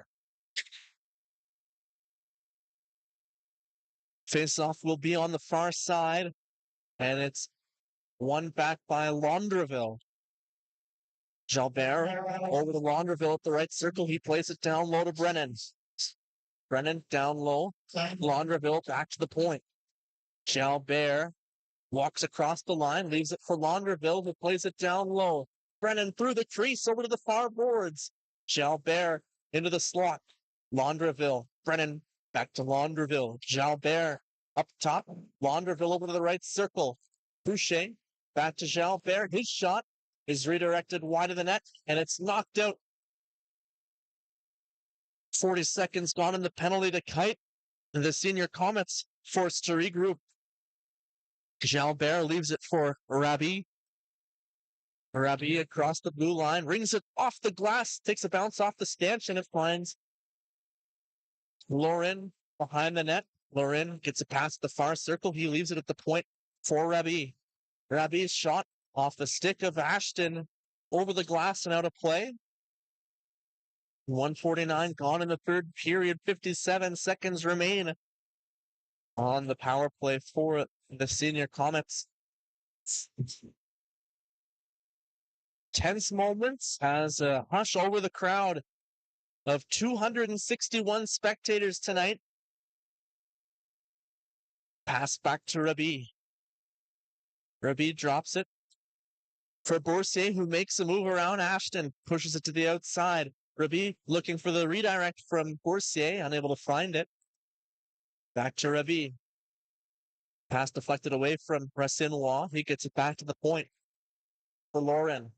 Face-off will be on the far side, and it's won back by Laundreville. Jalbert over to Laundreville at the right circle. He plays it down low to Brennan. Brennan down low. Laundreville back to the point. Jalbert walks across the line, leaves it for Laundreville, who plays it down low. Brennan through the crease over to the far boards. Jalbert into the slot. Laundreville. Brennan back to Laundreville. Jalbert up top. Laundreville over to the right circle. Fouché back to Jalbert. His shot is redirected wide of the net, and it's knocked out. 40 seconds gone in the penalty to Kite, and the Senior Comets forced to regroup. Jalbert leaves it for Rabi. Rabi across the blue line, rings it off the glass, takes a bounce off the stanchion, and it finds Lauren behind the net. Lauren gets it past the far circle. He leaves it at the point for Rabi. Rabi's shot off the stick of Ashton over the glass and out of play. 1:49 gone in the third period. 57 seconds remain on the power play for the Senior Comets. Tense moments as a hush over the crowd of 261 spectators tonight. Pass back to Rabi. Rabi drops it for Boursier, who makes a move around Ashton, pushes it to the outside. Rabi looking for the redirect from Boursier, unable to find it. Back to Rabi. Pass deflected away from Racinois. He gets it back to the point for Lauren.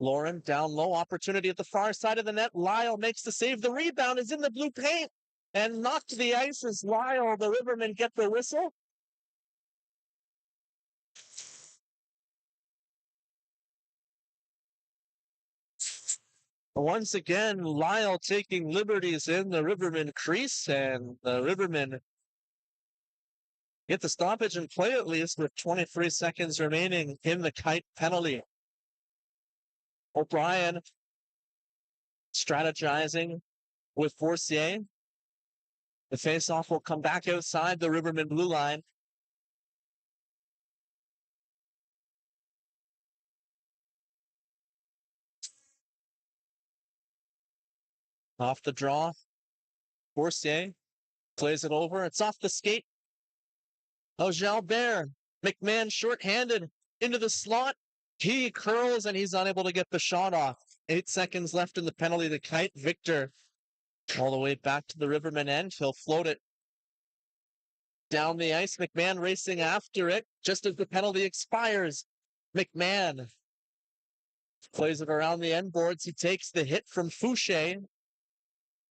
Lauren down low, opportunity at the far side of the net. Lyle makes the save. The rebound is in the blue paint and knocked to the ice as Lyle, the Rivermen, get the whistle. Once again, Lyle taking liberties in the Rivermen crease, and the Rivermen get the stoppage and play at least with 23 seconds remaining in the Kite penalty. O'Brien strategizing with Boursier. The faceoff will come back outside the Rivermen blue line. Off the draw. Boursier plays it over. It's off the skate. Oh, Jalbert. McMahon short-handed into the slot. He curls and he's unable to get the shot off. 8 seconds left in the penalty to Kite. Victor all the way back to the Rivermen end. He'll float it down the ice. McMahon racing after it just as the penalty expires. McMahon plays it around the end boards. He takes the hit from Fouché,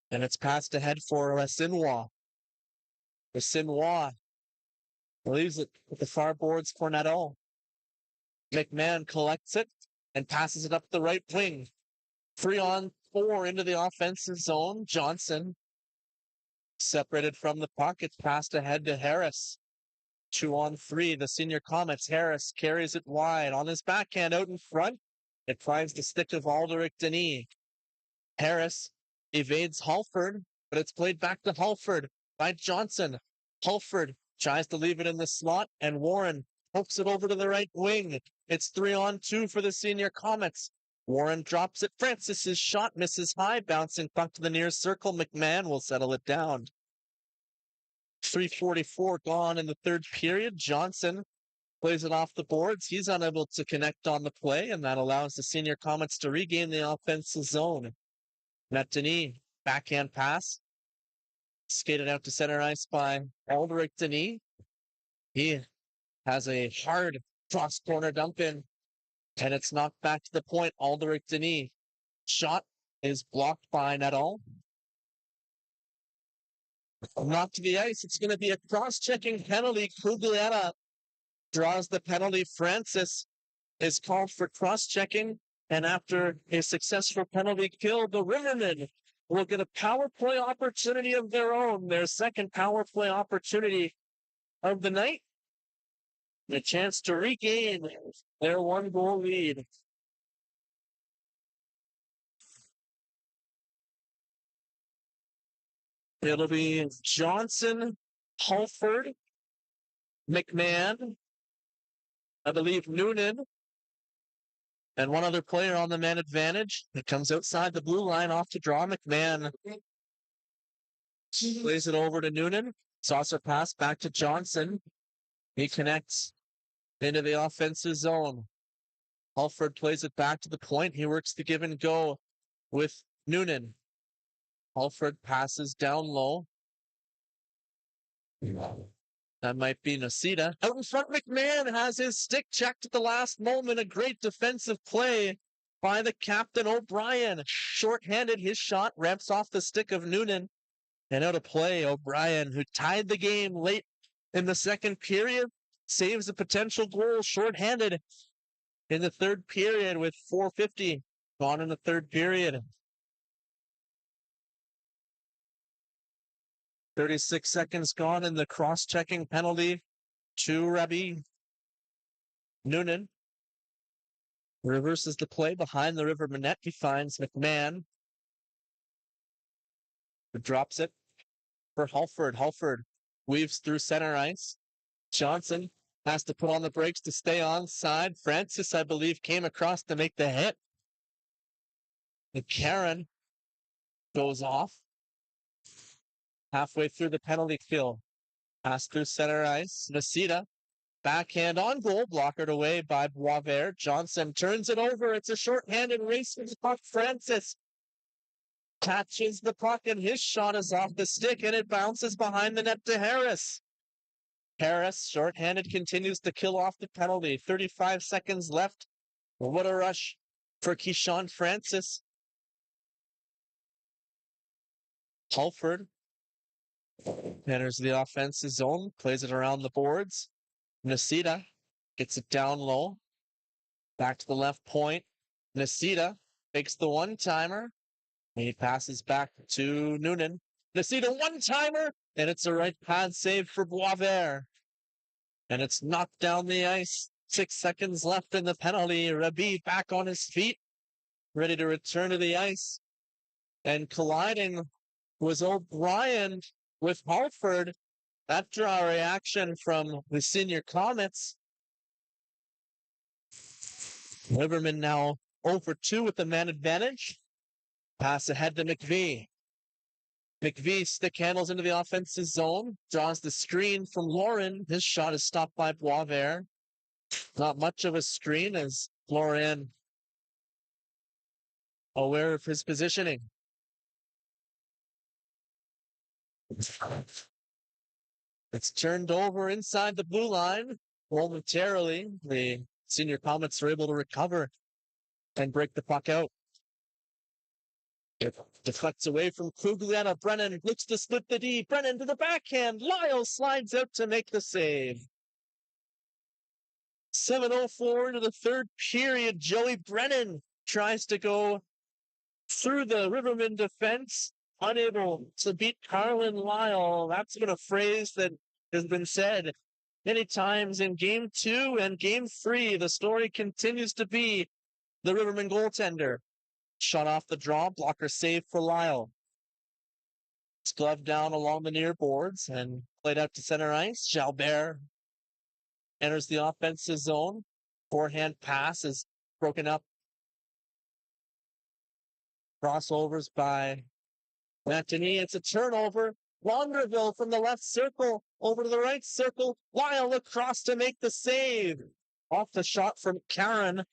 and it's passed ahead for Racinois. Racinois leaves it at the far boards for Nadeau. McMahon collects it and passes it up the right wing. 3-on-4 into the offensive zone. Johnson Separated from the puck, it's passed ahead to Harris. 2-on-3, the Senior Comets. Harris carries it wide on his backhand out in front. It finds the stick of Aldrich Denis. Harris evades Halford, but it's played back to Halford by Johnson. Halford tries to leave it in the slot, and Warren hooks it over to the right wing. It's 3-on-2 for the Senior Comets. Warren drops it. Francis's shot misses high, bouncing puck to the near circle. McMahon will settle it down. 3:44 gone in the third period. Johnson plays it off the boards. He's unable to connect on the play, and that allows the Senior Comets to regain the offensive zone. Matt Denis, backhand pass. Skated out to center ice by Aldrich Denis. He has a hard cross corner dump in, and it's knocked back to the point. Aldrich Denis. Shot is blocked by Nadal. Knocked to the ice. It's going to be a cross-checking penalty. Cuglietta draws the penalty. Francis is called for cross-checking, and after a successful penalty kill, the Rivermen will get a power play opportunity of their own, their second power play opportunity of the night. A chance to regain their one-goal lead. It'll be Johnson, Halford, McMahon, I believe Noonan, and one other player on the man advantage. It comes outside the blue line off to draw. McMahon plays it over to Noonan. Saucer pass back to Johnson. He connects into the offensive zone. Halford plays it back to the point. He works the give and go with Noonan. Halford passes down low. That might be Nacita. Out in front, McMahon has his stick checked at the last moment. A great defensive play by the captain, O'Brien. Short-handed, his shot ramps off the stick of Noonan. And out of play, O'Brien, who tied the game late in the second period, saves a potential goal short-handed in the third period with 4:50 gone in the third period. 36 seconds gone in the cross-checking penalty to Rabbi. Noonan reverses the play behind the Rivermen net. He finds McMahon, who drops it for Halford. Halford weaves through center ice. Johnson has to put on the brakes to stay onside. Francis, I believe, came across to make the hit. The Karen goes off halfway through the penalty kill. Pass through center ice. Nacita, backhand on goal, blockered away by Boisvert. Johnson turns it over. It's a short-handed race with the puck. Francis catches the puck, and his shot is off the stick, and it bounces behind the net to Harris. Harris, short-handed, continues to kill off the penalty. 35 seconds left. What a rush for Keyshawn Francis. Halford enters the offensive zone, plays it around the boards. Nacita gets it down low. Back to the left point. Nacita makes the one-timer. He passes back to Noonan. Nacita one-timer, and it's a right pad save for Boisvert. And it's knocked down the ice. 6 seconds left in the penalty. Rabbi back on his feet, ready to return to the ice. And colliding was O'Brien with Hartford. That draw reaction from the Senior Comets. Rivermen now 0-for-2 with the man advantage. Pass ahead to McVie. McVie stick handles into the offensive zone. Draws the screen from Lauren. His shot is stopped by Boisvert. Not much of a screen as Lauren aware of his positioning. It's turned over inside the blue line. Momentarily, the Senior Comets are able to recover and break the puck out. It deflects away from Cuglietta. Brennan looks to split the D. Brennan to the backhand. Lyle slides out to make the save. 7:04 into the third period. Joey Brennan tries to go through the Rivermen defense unable to beat Carlin Lyle. That's been a phrase that has been said many times in game 2 and game 3. The story continues to be the Rivermen goaltender. Shot off the draw, blocker save for Lyle. It's gloved down along the near boards and played out to center ice. Jalbert enters the offensive zone. Forehand pass is broken up. Crossovers by Antony. It's a turnover. Londerville from the left circle over to the right circle. Lyle across to make the save. Off the shot from Karen.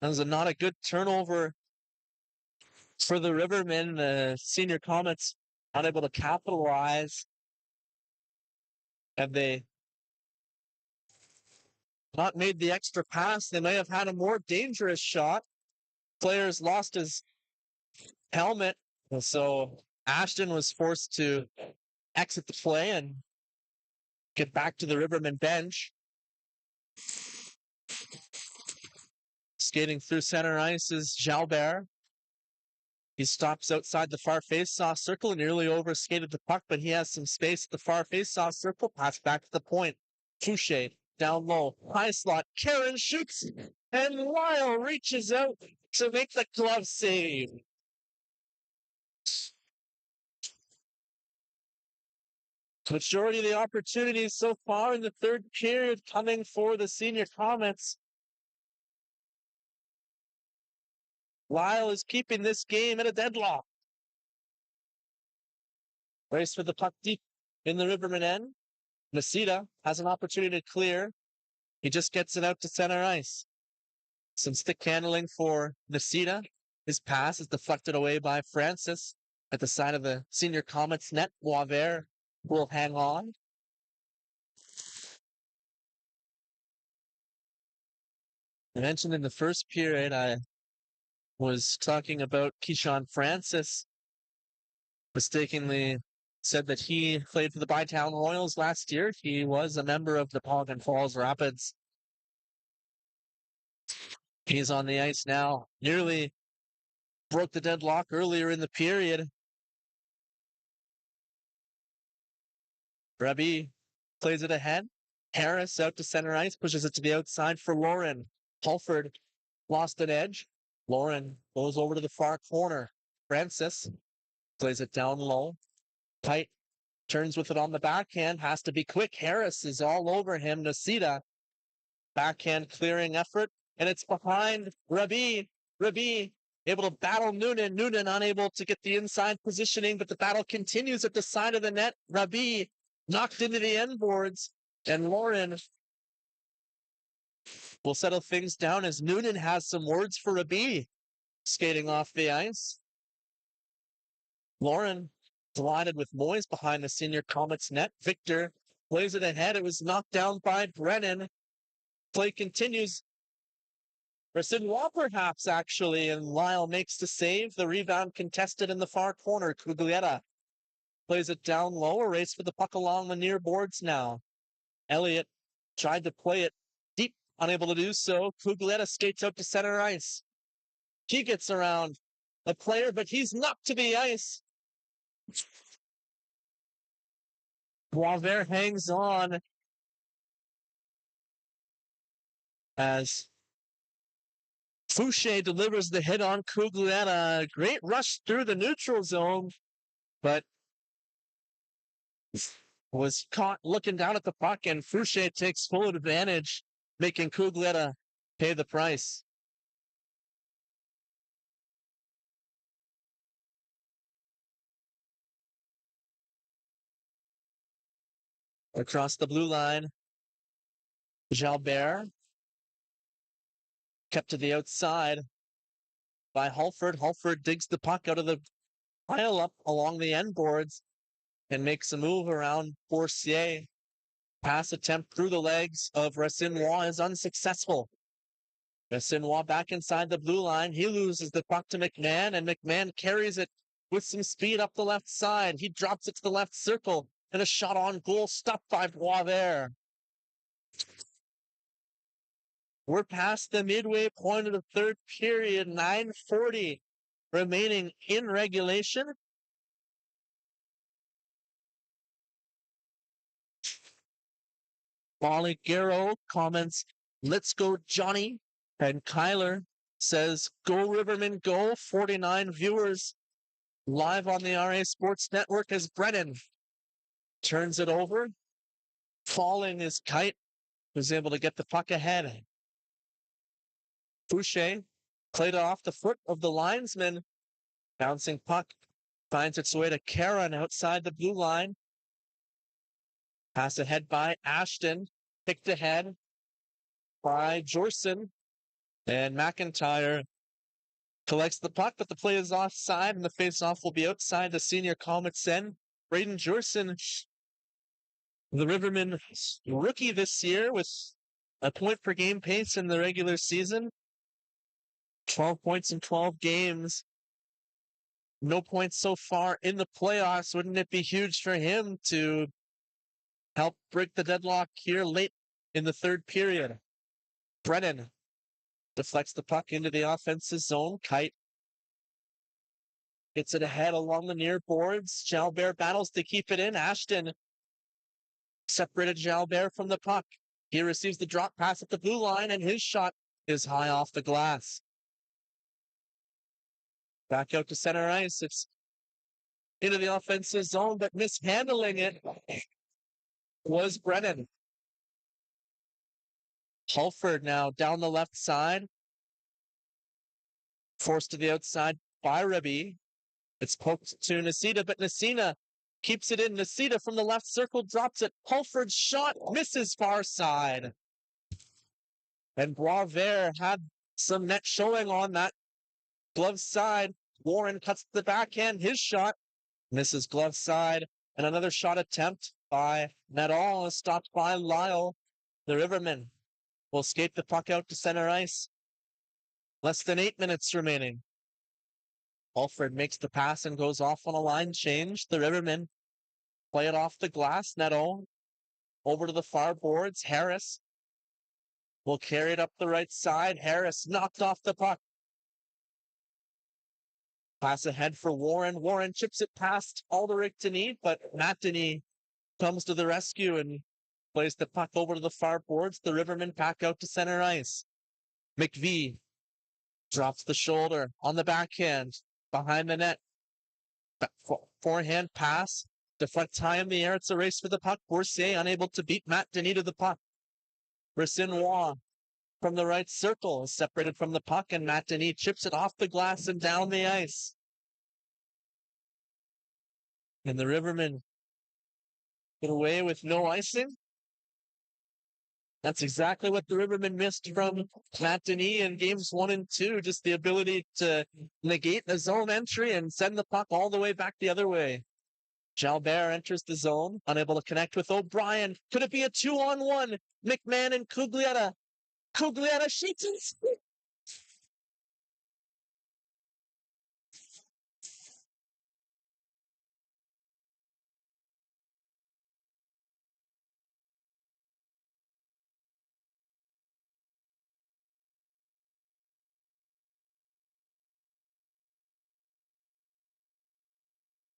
That was not a good turnover for the Rivermen. The Senior Comets unable to capitalize. Have they not made the extra pass, they may have had a more dangerous shot. Players lost his helmet, and so Ashton was forced to exit the play and get back to the Rivermen bench. Skating through center ice is Jalbert. He stops outside the far face-off circle, nearly overskated the puck, but he has some space at the far face-off circle. Pass back to the point. Fouché down low, high slot. Karen shoots, and Lyle reaches out to make the glove save. Majority of the opportunities so far in the third period coming for the Senior Comets. Lyle is keeping this game at a deadlock. Race for the puck deep in the Rivermen end. Masita has an opportunity to clear. He just gets it out to center ice. Some stick handling for Masita. His pass is deflected away by Francis at the side of the Senior Comets net. Boisvert will hang on. I mentioned in the first period, I was talking about Keyshawn Francis. Mistakenly said that he played for the Bytown Royals last year. He was a member of the Pelican Falls Rapids. He's on the ice now. Nearly broke the deadlock earlier in the period. Rabi plays it ahead. Harris out to center ice, pushes it to the outside for Lauren. Halford lost an edge. Lauren goes over to the far corner. Francis plays it down low. Tight turns with it on the backhand. Has to be quick. Harris is all over him. Nasita. Backhand clearing effort. And it's behind Rabi. Rabi able to battle Noonan. Noonan unable to get the inside positioning, but the battle continues at the side of the net. Rabi knocked into the end boards. And Lauren will settle things down as Noonan has some words for Rabi skating off the ice. Lauren collided with Moyes behind the Senior Comets net. Victor plays it ahead. It was knocked down by Brennan. Play continues. Racinois perhaps actually, and Lyle makes the save. The rebound contested in the far corner. Cuglietta plays it down low. A race for the puck along the near boards now. Elliott tried to play it deep, unable to do so. Cuglietta skates out to center ice. He gets around a player, but he's knocked to the ice. Boisvert hangs on as Fouché delivers the hit on Cuglietta. Great rush through the neutral zone, but was caught looking down at the puck, and Fouché takes full advantage, making Cuglietta pay the price. Across the blue line, Jalbert kept to the outside by Halford. Halford digs the puck out of the pile up along the end boards and makes a move around Forcier. Pass attempt through the legs of Racinois is unsuccessful. Racinois back inside the blue line. He loses the puck to McMahon, and McMahon carries it with some speed up the left side. He drops it to the left circle, and a shot on goal stopped by Boisvert. We're past the midway point of the third period, 9:40 remaining in regulation. Molly Garrow comments, "Let's go, Johnny." And Kyler says, "Go Rivermen, go." 49 viewers live on the RA Sports Network as Brennan turns it over. Falling is Kite, who's able to get the puck ahead. Boucher played it off the foot of the linesman. Bouncing puck finds its way to Karen outside the blue line. Pass ahead by Ashton. Picked ahead by Jorson. And McIntyre collects the puck, but the play is offside, and the faceoff will be outside the Senior Comets end. Braden Jorson, the Rivermen rookie this year with a point per game pace in the regular season. 12 points in 12 games. No points so far in the playoffs. Wouldn't it be huge for him to help break the deadlock here late in the third period? Brennan deflects the puck into the offensive zone. Kite gets it ahead along the near boards. Jalbert battles to keep it in. Ashton separated Jalbert from the puck. He receives the drop pass at the blue line, and his shot is high off the glass. Back out to center ice. It's into the offensive zone, but mishandling it was Brennan. Halford now down the left side. Forced to the outside by Rebbe. It's poked to Nasita, but Nasina keeps it in. Nasita from the left circle drops it. Halford's shot misses far side. And Boisvert had some net showing on that glove side. Warren cuts the backhand. His shot misses glove side. And another shot attempt by Nadal is stopped by Lyle. The Rivermen will skate the puck out to center ice. Less than 8 minutes remaining. Alfred makes the pass and goes off on a line change. The Rivermen play it off the glass. Neto over to the far boards. Harris will carry it up the right side. Harris knocked off the puck. Pass ahead for Warren. Warren chips it past Alderic Denis, but Matt Denis comes to the rescue and plays the puck over to the far boards. The Rivermen pack out to center ice. McVie drops the shoulder on the backhand behind the net. Forehand pass. Deflects high in the air. It's a race for the puck. Boursier unable to beat Matt Denis to the puck. Brissinois from the right circle is separated from the puck, and Matt Denis chips it off the glass and down the ice. And the Rivermen get away with no icing. That's exactly what the Rivermen missed from Matt Denis in games 1 and 2. Just the ability to negate the zone entry and send the puck all the way back the other way. Jalbert enters the zone, unable to connect with O'Brien. Could it be a 2-on-1? McMahon and Cuglietta. Cuglietta shoots and scores.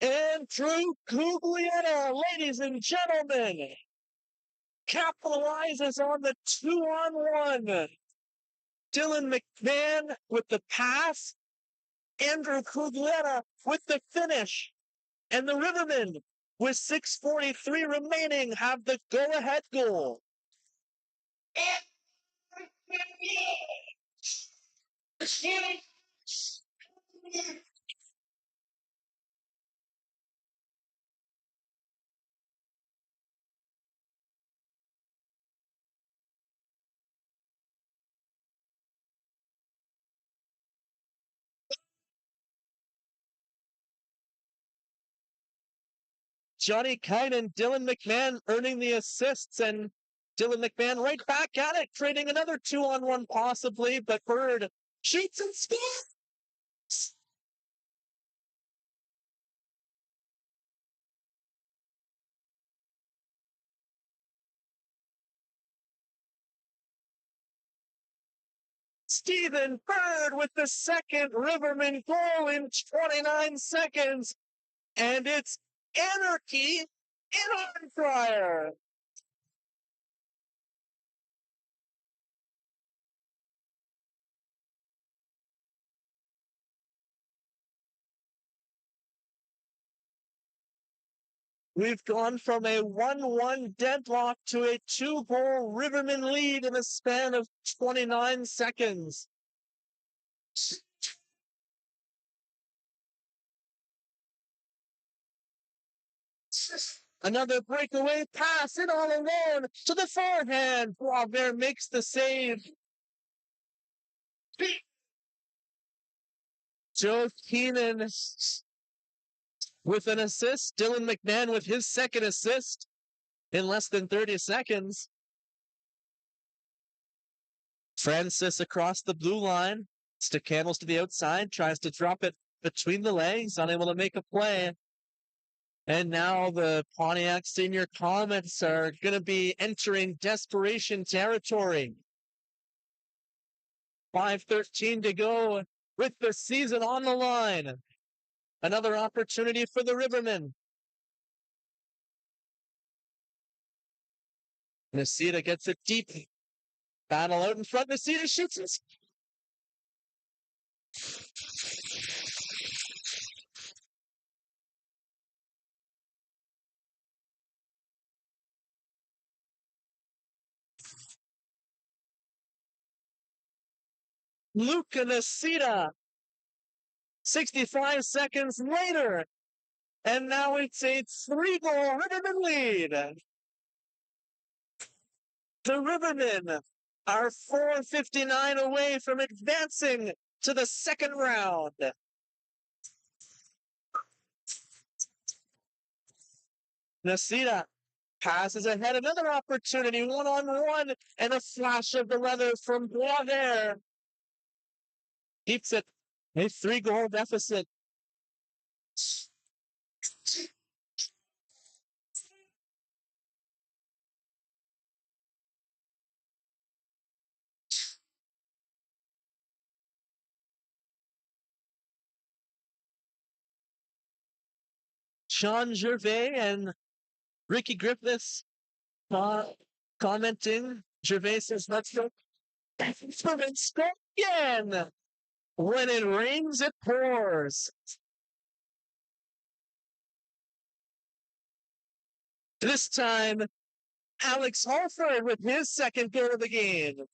Andrew Cuglietta, ladies and gentlemen, capitalizes on the 2-on-1. Dylan McMahon with the pass. Andrew Cuglietta with the finish. And the Rivermen, with 6:43 remaining, have the go-ahead goal. Johnny Kine and Dylan McMahon earning the assists, and Dylan McMahon right back at it, trading another 2-on-1 possibly, but Bird shoots and scores. Stephen Bird with the second Riverman goal in 29 seconds. And it's anarchy in Arnprior. We've gone from a 1-1 deadlock to a 2-goal Riverman lead in a span of 29 seconds. Another breakaway pass in all alone to the forehand. Boisvert makes the save. Joe Keenan with an assist. Dylan McMahon with his second assist in less than 30 seconds. Francis across the blue line. Stakhanos to the outside, tries to drop it between the legs, unable to make a play. And now the Pontiac Senior Comets are going to be entering desperation territory. 5:13 to go with the season on the line. Another opportunity for the Rivermen. Nacita gets it deep. Battle out in front. Nacita shoots it. Luca Nacita. 65 seconds later. And now it's a 3-goal Riverman lead. The Rivermen are 4:59 away from advancing to the second round. Nacita passes ahead, another opportunity, one-on-one, and a flash of the leather from Boisvert. Keeps it a 3-goal deficit. Sean Gervais and Ricky Griffiths commenting. Gervais says, let's go. Again. When it rains, it pours. This time, Alex Holford with his second goal of the game.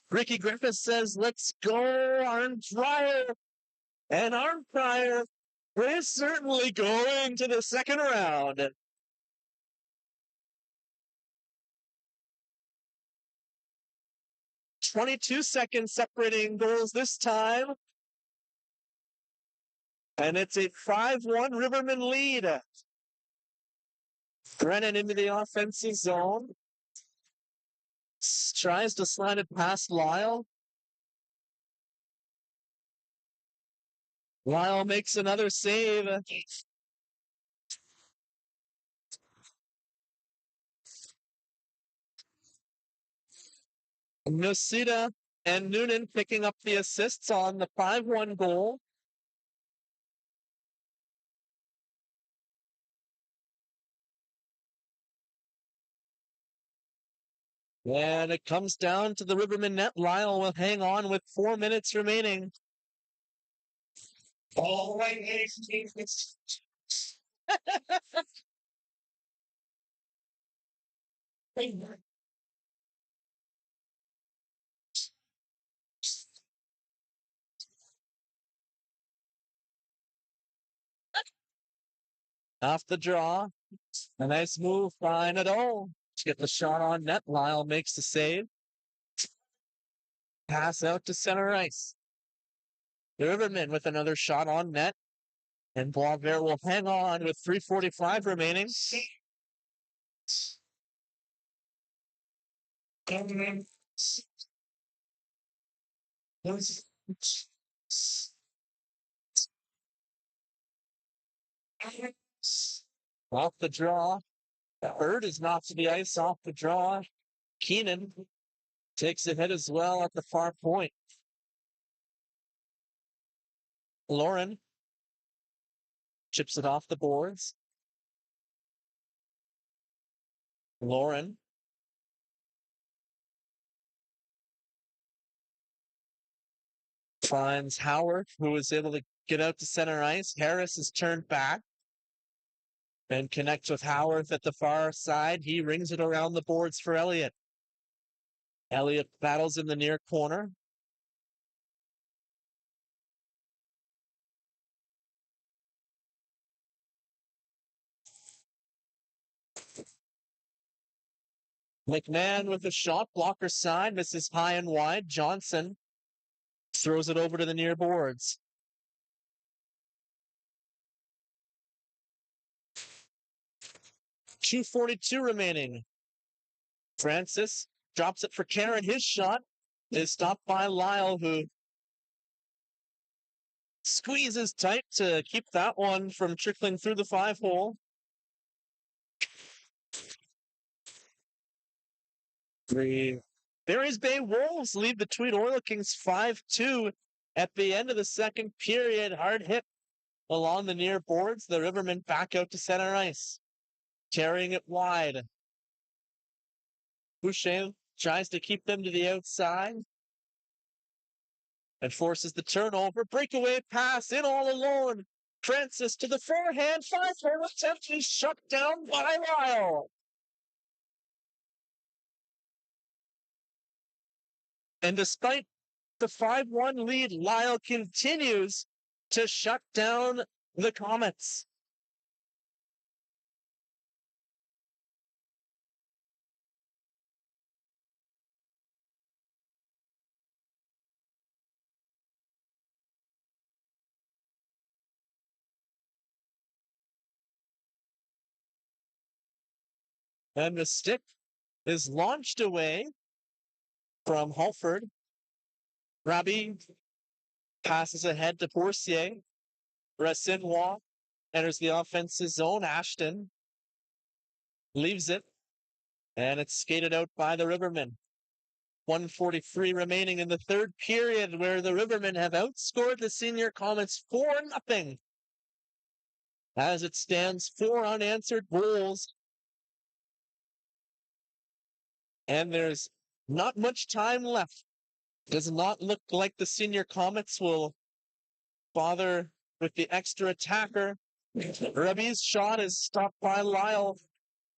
Ricky Griffith says, let's go, Arnprior. And Arnprior is certainly going to the second round. "22 seconds separating goals this time. And it's a 5-1 Riverman lead. Brennan into the offensive zone. Tries to slide it past Lyle. Lyle makes another save. Nocita and Noonan picking up the assists on the 5-1 goal. And it comes down to the Riverman net. Lyle will hang on with 4 minutes remaining. All right. Off the draw. A nice move by Nadal to get the shot on net. Lyle makes the save. Pass out to center ice. The Rivermen with another shot on net. And Boisvert will hang on with 3:45 remaining. Off the draw. Bird is knocked to the ice off the draw. Keenan takes a hit as well at the far point. Lauren chips it off the boards. Lauren finds Howard, who is able to get out to center ice. Harris is turned back and connects with Howard at the far side. He rings it around the boards for Elliott. Elliott battles in the near corner. McMahon with a shot blocker side, misses high and wide. Johnson throws it over to the near boards. .242 remaining. Francis drops it for Karen. His shot is stopped by Lyle, who squeezes tight to keep that one from trickling through the 5-hole. The Barry's Bay Wolves lead the Tweed Oil Kings 5-2 at the end of the second period. Hard hit along the near boards. The Rivermen back out to center ice, carrying it wide. Boucher tries to keep them to the outside and forces the turnover. Breakaway pass in all alone. Francis to the forehand. 5-hole attempt is shut down by Lyle. And despite the 5-1 lead, Lyle continues to shut down the Comets. And the stick is launched away from Halford. Robbie passes ahead to Porcier. Racinois enters the offensive zone. Ashton leaves it, and it's skated out by the Rivermen. 1:43 remaining in the third period, where the Rivermen have outscored the Senior Comets 4-0. As it stands, 4 unanswered goals. And there's not much time left. Does not look like the Senior Comets will bother with the extra attacker. Rabi's shot is stopped by Lyle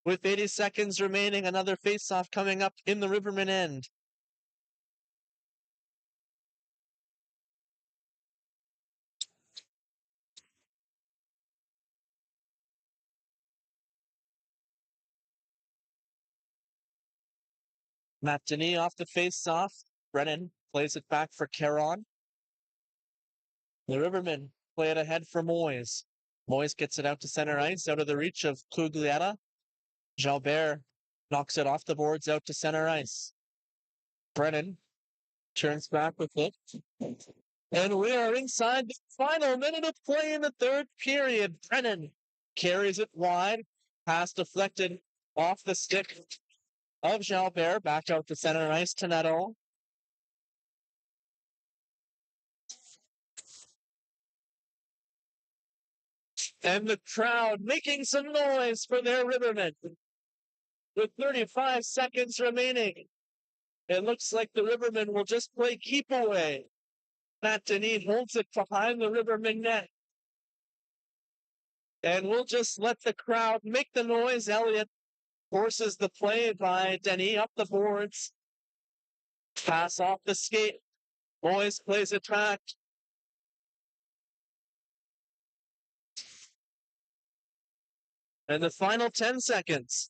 with 80 seconds remaining. Another faceoff coming up in the Rivermen end. Matt Denis off the faceoff. Brennan plays it back for Caron. The Rivermen play it ahead for Moyes. Moyes gets it out to center ice, out of the reach of Cuglietta. Jalbert knocks it off the boards out to center ice. Brennan turns back with it. And we are inside the final minute of play in the third period. Brennan carries it wide. Pass deflected off the stick of Jalbert. Back out to center ice to Neto. And the crowd making some noise for their Rivermen. With 35 seconds remaining, it looks like the Rivermen will just play keep away. Matt Denis holds it behind the Rivermen net. And we'll just let the crowd make the noise. Elliott forces the play by Denis up the boards. Pass off the skate. Moyes plays it back. And the final 10 seconds.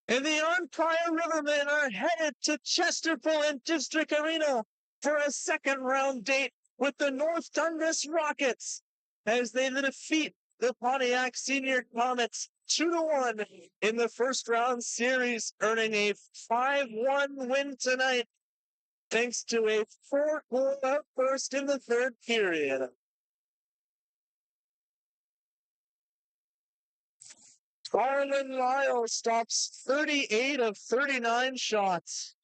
And the Arnprior Rivermen are headed to Chesterfield and District Arena for a second round date with the North Dundas Rockets as they defeat the Pontiac Senior Comets 2-1 in the first round series, earning a 5-1 win tonight, thanks to a 4-goal outburst in the third period. Carlin Lyle stops 38 of 39 shots.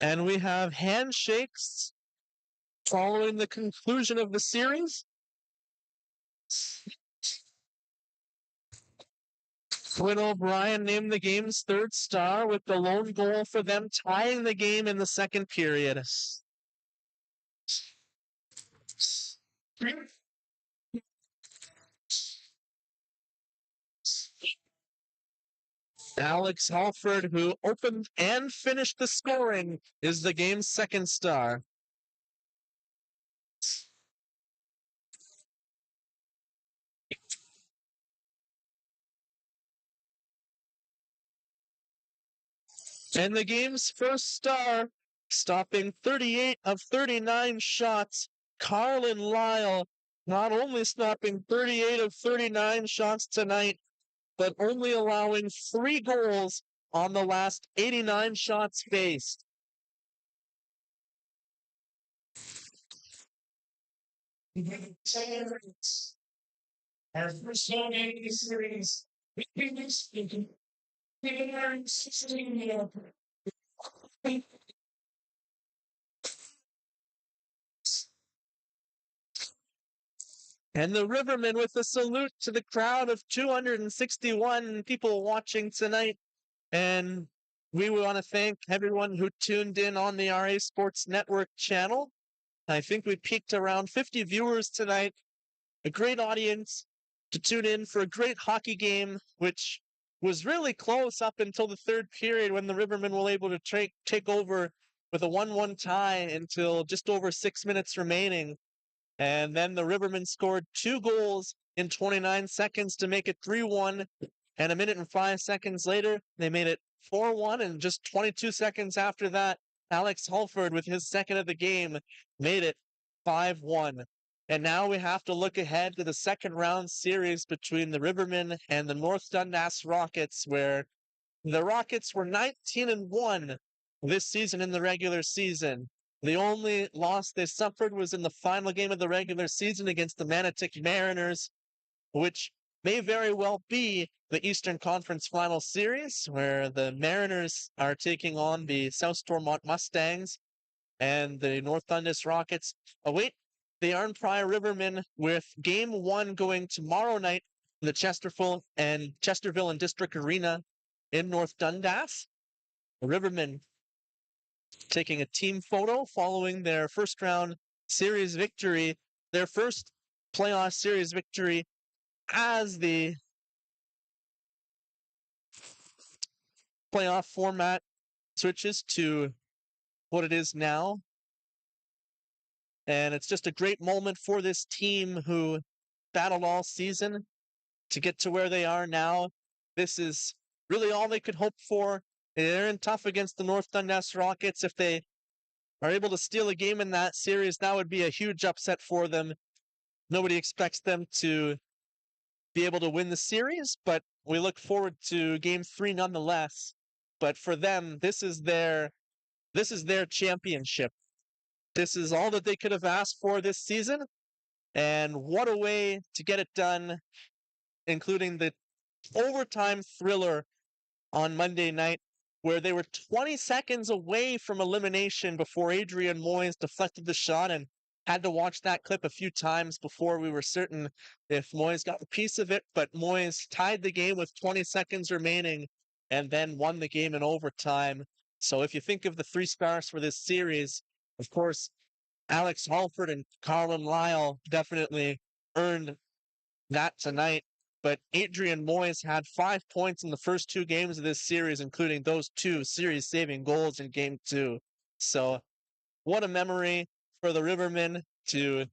And we have handshakes following the conclusion of the series. Quinn O'Brien named the game's third star with the lone goal for them, tying the game in the second period. Alex Halford, who opened and finished the scoring, is the game's second star. And the game's first star, stopping 38 of 39 shots, Carlin Lyle, not only stopping 38 of 39 shots tonight, but only allowing 3 goals on the last 89 shots faced. And the Rivermen with a salute to the crowd of 261 people watching tonight. And we want to thank everyone who tuned in on the RA Sports Network channel. I think we peaked around 50 viewers tonight. A great audience to tune in for a great hockey game, which was really close up until the third period when the Rivermen were able to take over with a 1-1 tie until just over 6 minutes remaining. And then the Rivermen scored 2 goals in 29 seconds to make it 3-1. And a minute and 5 seconds later, they made it 4-1. And just 22 seconds after that, Alex Halford, with his second of the game, made it 5-1. And now we have to look ahead to the second round series between the Rivermen and the North Dundas Rockets, where the Rockets were 19-1 this season in the regular season. The only loss they suffered was in the final game of the regular season against the Manotick Mariners, which may very well be the Eastern Conference Final Series, where the Mariners are taking on the South Stormont Mustangs, and the North Dundas Rockets await the Arnprior Rivermen, with Game 1 going tomorrow night in the Chesterville and District Arena in North Dundas. The Rivermen taking a team photo following their first round series victory, their first playoff series victory as the playoff format switches to what it is now. And it's just a great moment for this team who battled all season to get to where they are now. This is really all they could hope for. They're in tough against the North Dundas Rockets. If they are able to steal a game in that series, that would be a huge upset for them. Nobody expects them to be able to win the series, but we look forward to Game 3 nonetheless. But for them, this is their championship. This is all that they could have asked for this season, and what a way to get it done, including the overtime thriller on Monday night, where they were 20 seconds away from elimination before Adrian Moyes deflected the shot, and had to watch that clip a few times before we were certain if Moyes got a piece of it. But Moyes tied the game with 20 seconds remaining and then won the game in overtime. So if you think of the 3 stars for this series, of course, Alex Halford and Carlin Lyle definitely earned that tonight. But Adrian Moyes had 5 points in the first 2 games of this series, including those 2 series-saving goals in Game 2. So what a memory for the Rivermen to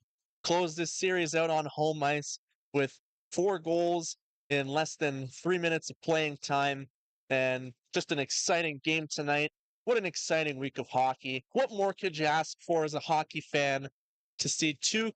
close this series out on home ice with 4 goals in less than 3 minutes of playing time, and just an exciting game tonight. What an exciting week of hockey. What more could you ask for as a hockey fan to see 2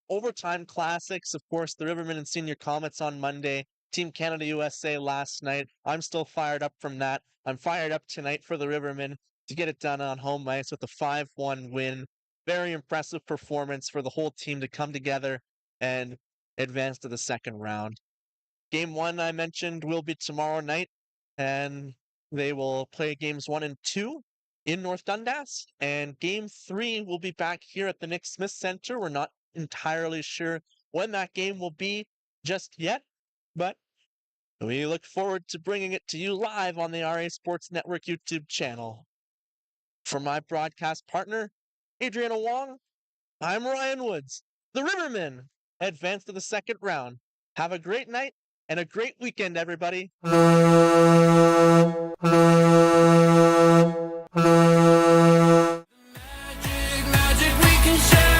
overtime classics. Of course, the Rivermen and Senior Comets on Monday, Team Canada USA last night. I'm still fired up from that. I'm fired up tonight for the Rivermen to get it done on home ice with a 5-1 win. Very impressive performance for the whole team to come together and advance to the second round. Game 1, I mentioned, will be tomorrow night, and they will play games 1 and 2 in North Dundas, and Game 3 will be back here at the Nick Smith Center. We're not entirely sure when that game will be just yet, but we look forward to bringing it to you live on the RA Sports Network YouTube channel. For my broadcast partner, Adriana Wong, I'm Ryan Woods. The Rivermen advance to the second round. Have a great night and a great weekend, everybody. Magic we can share.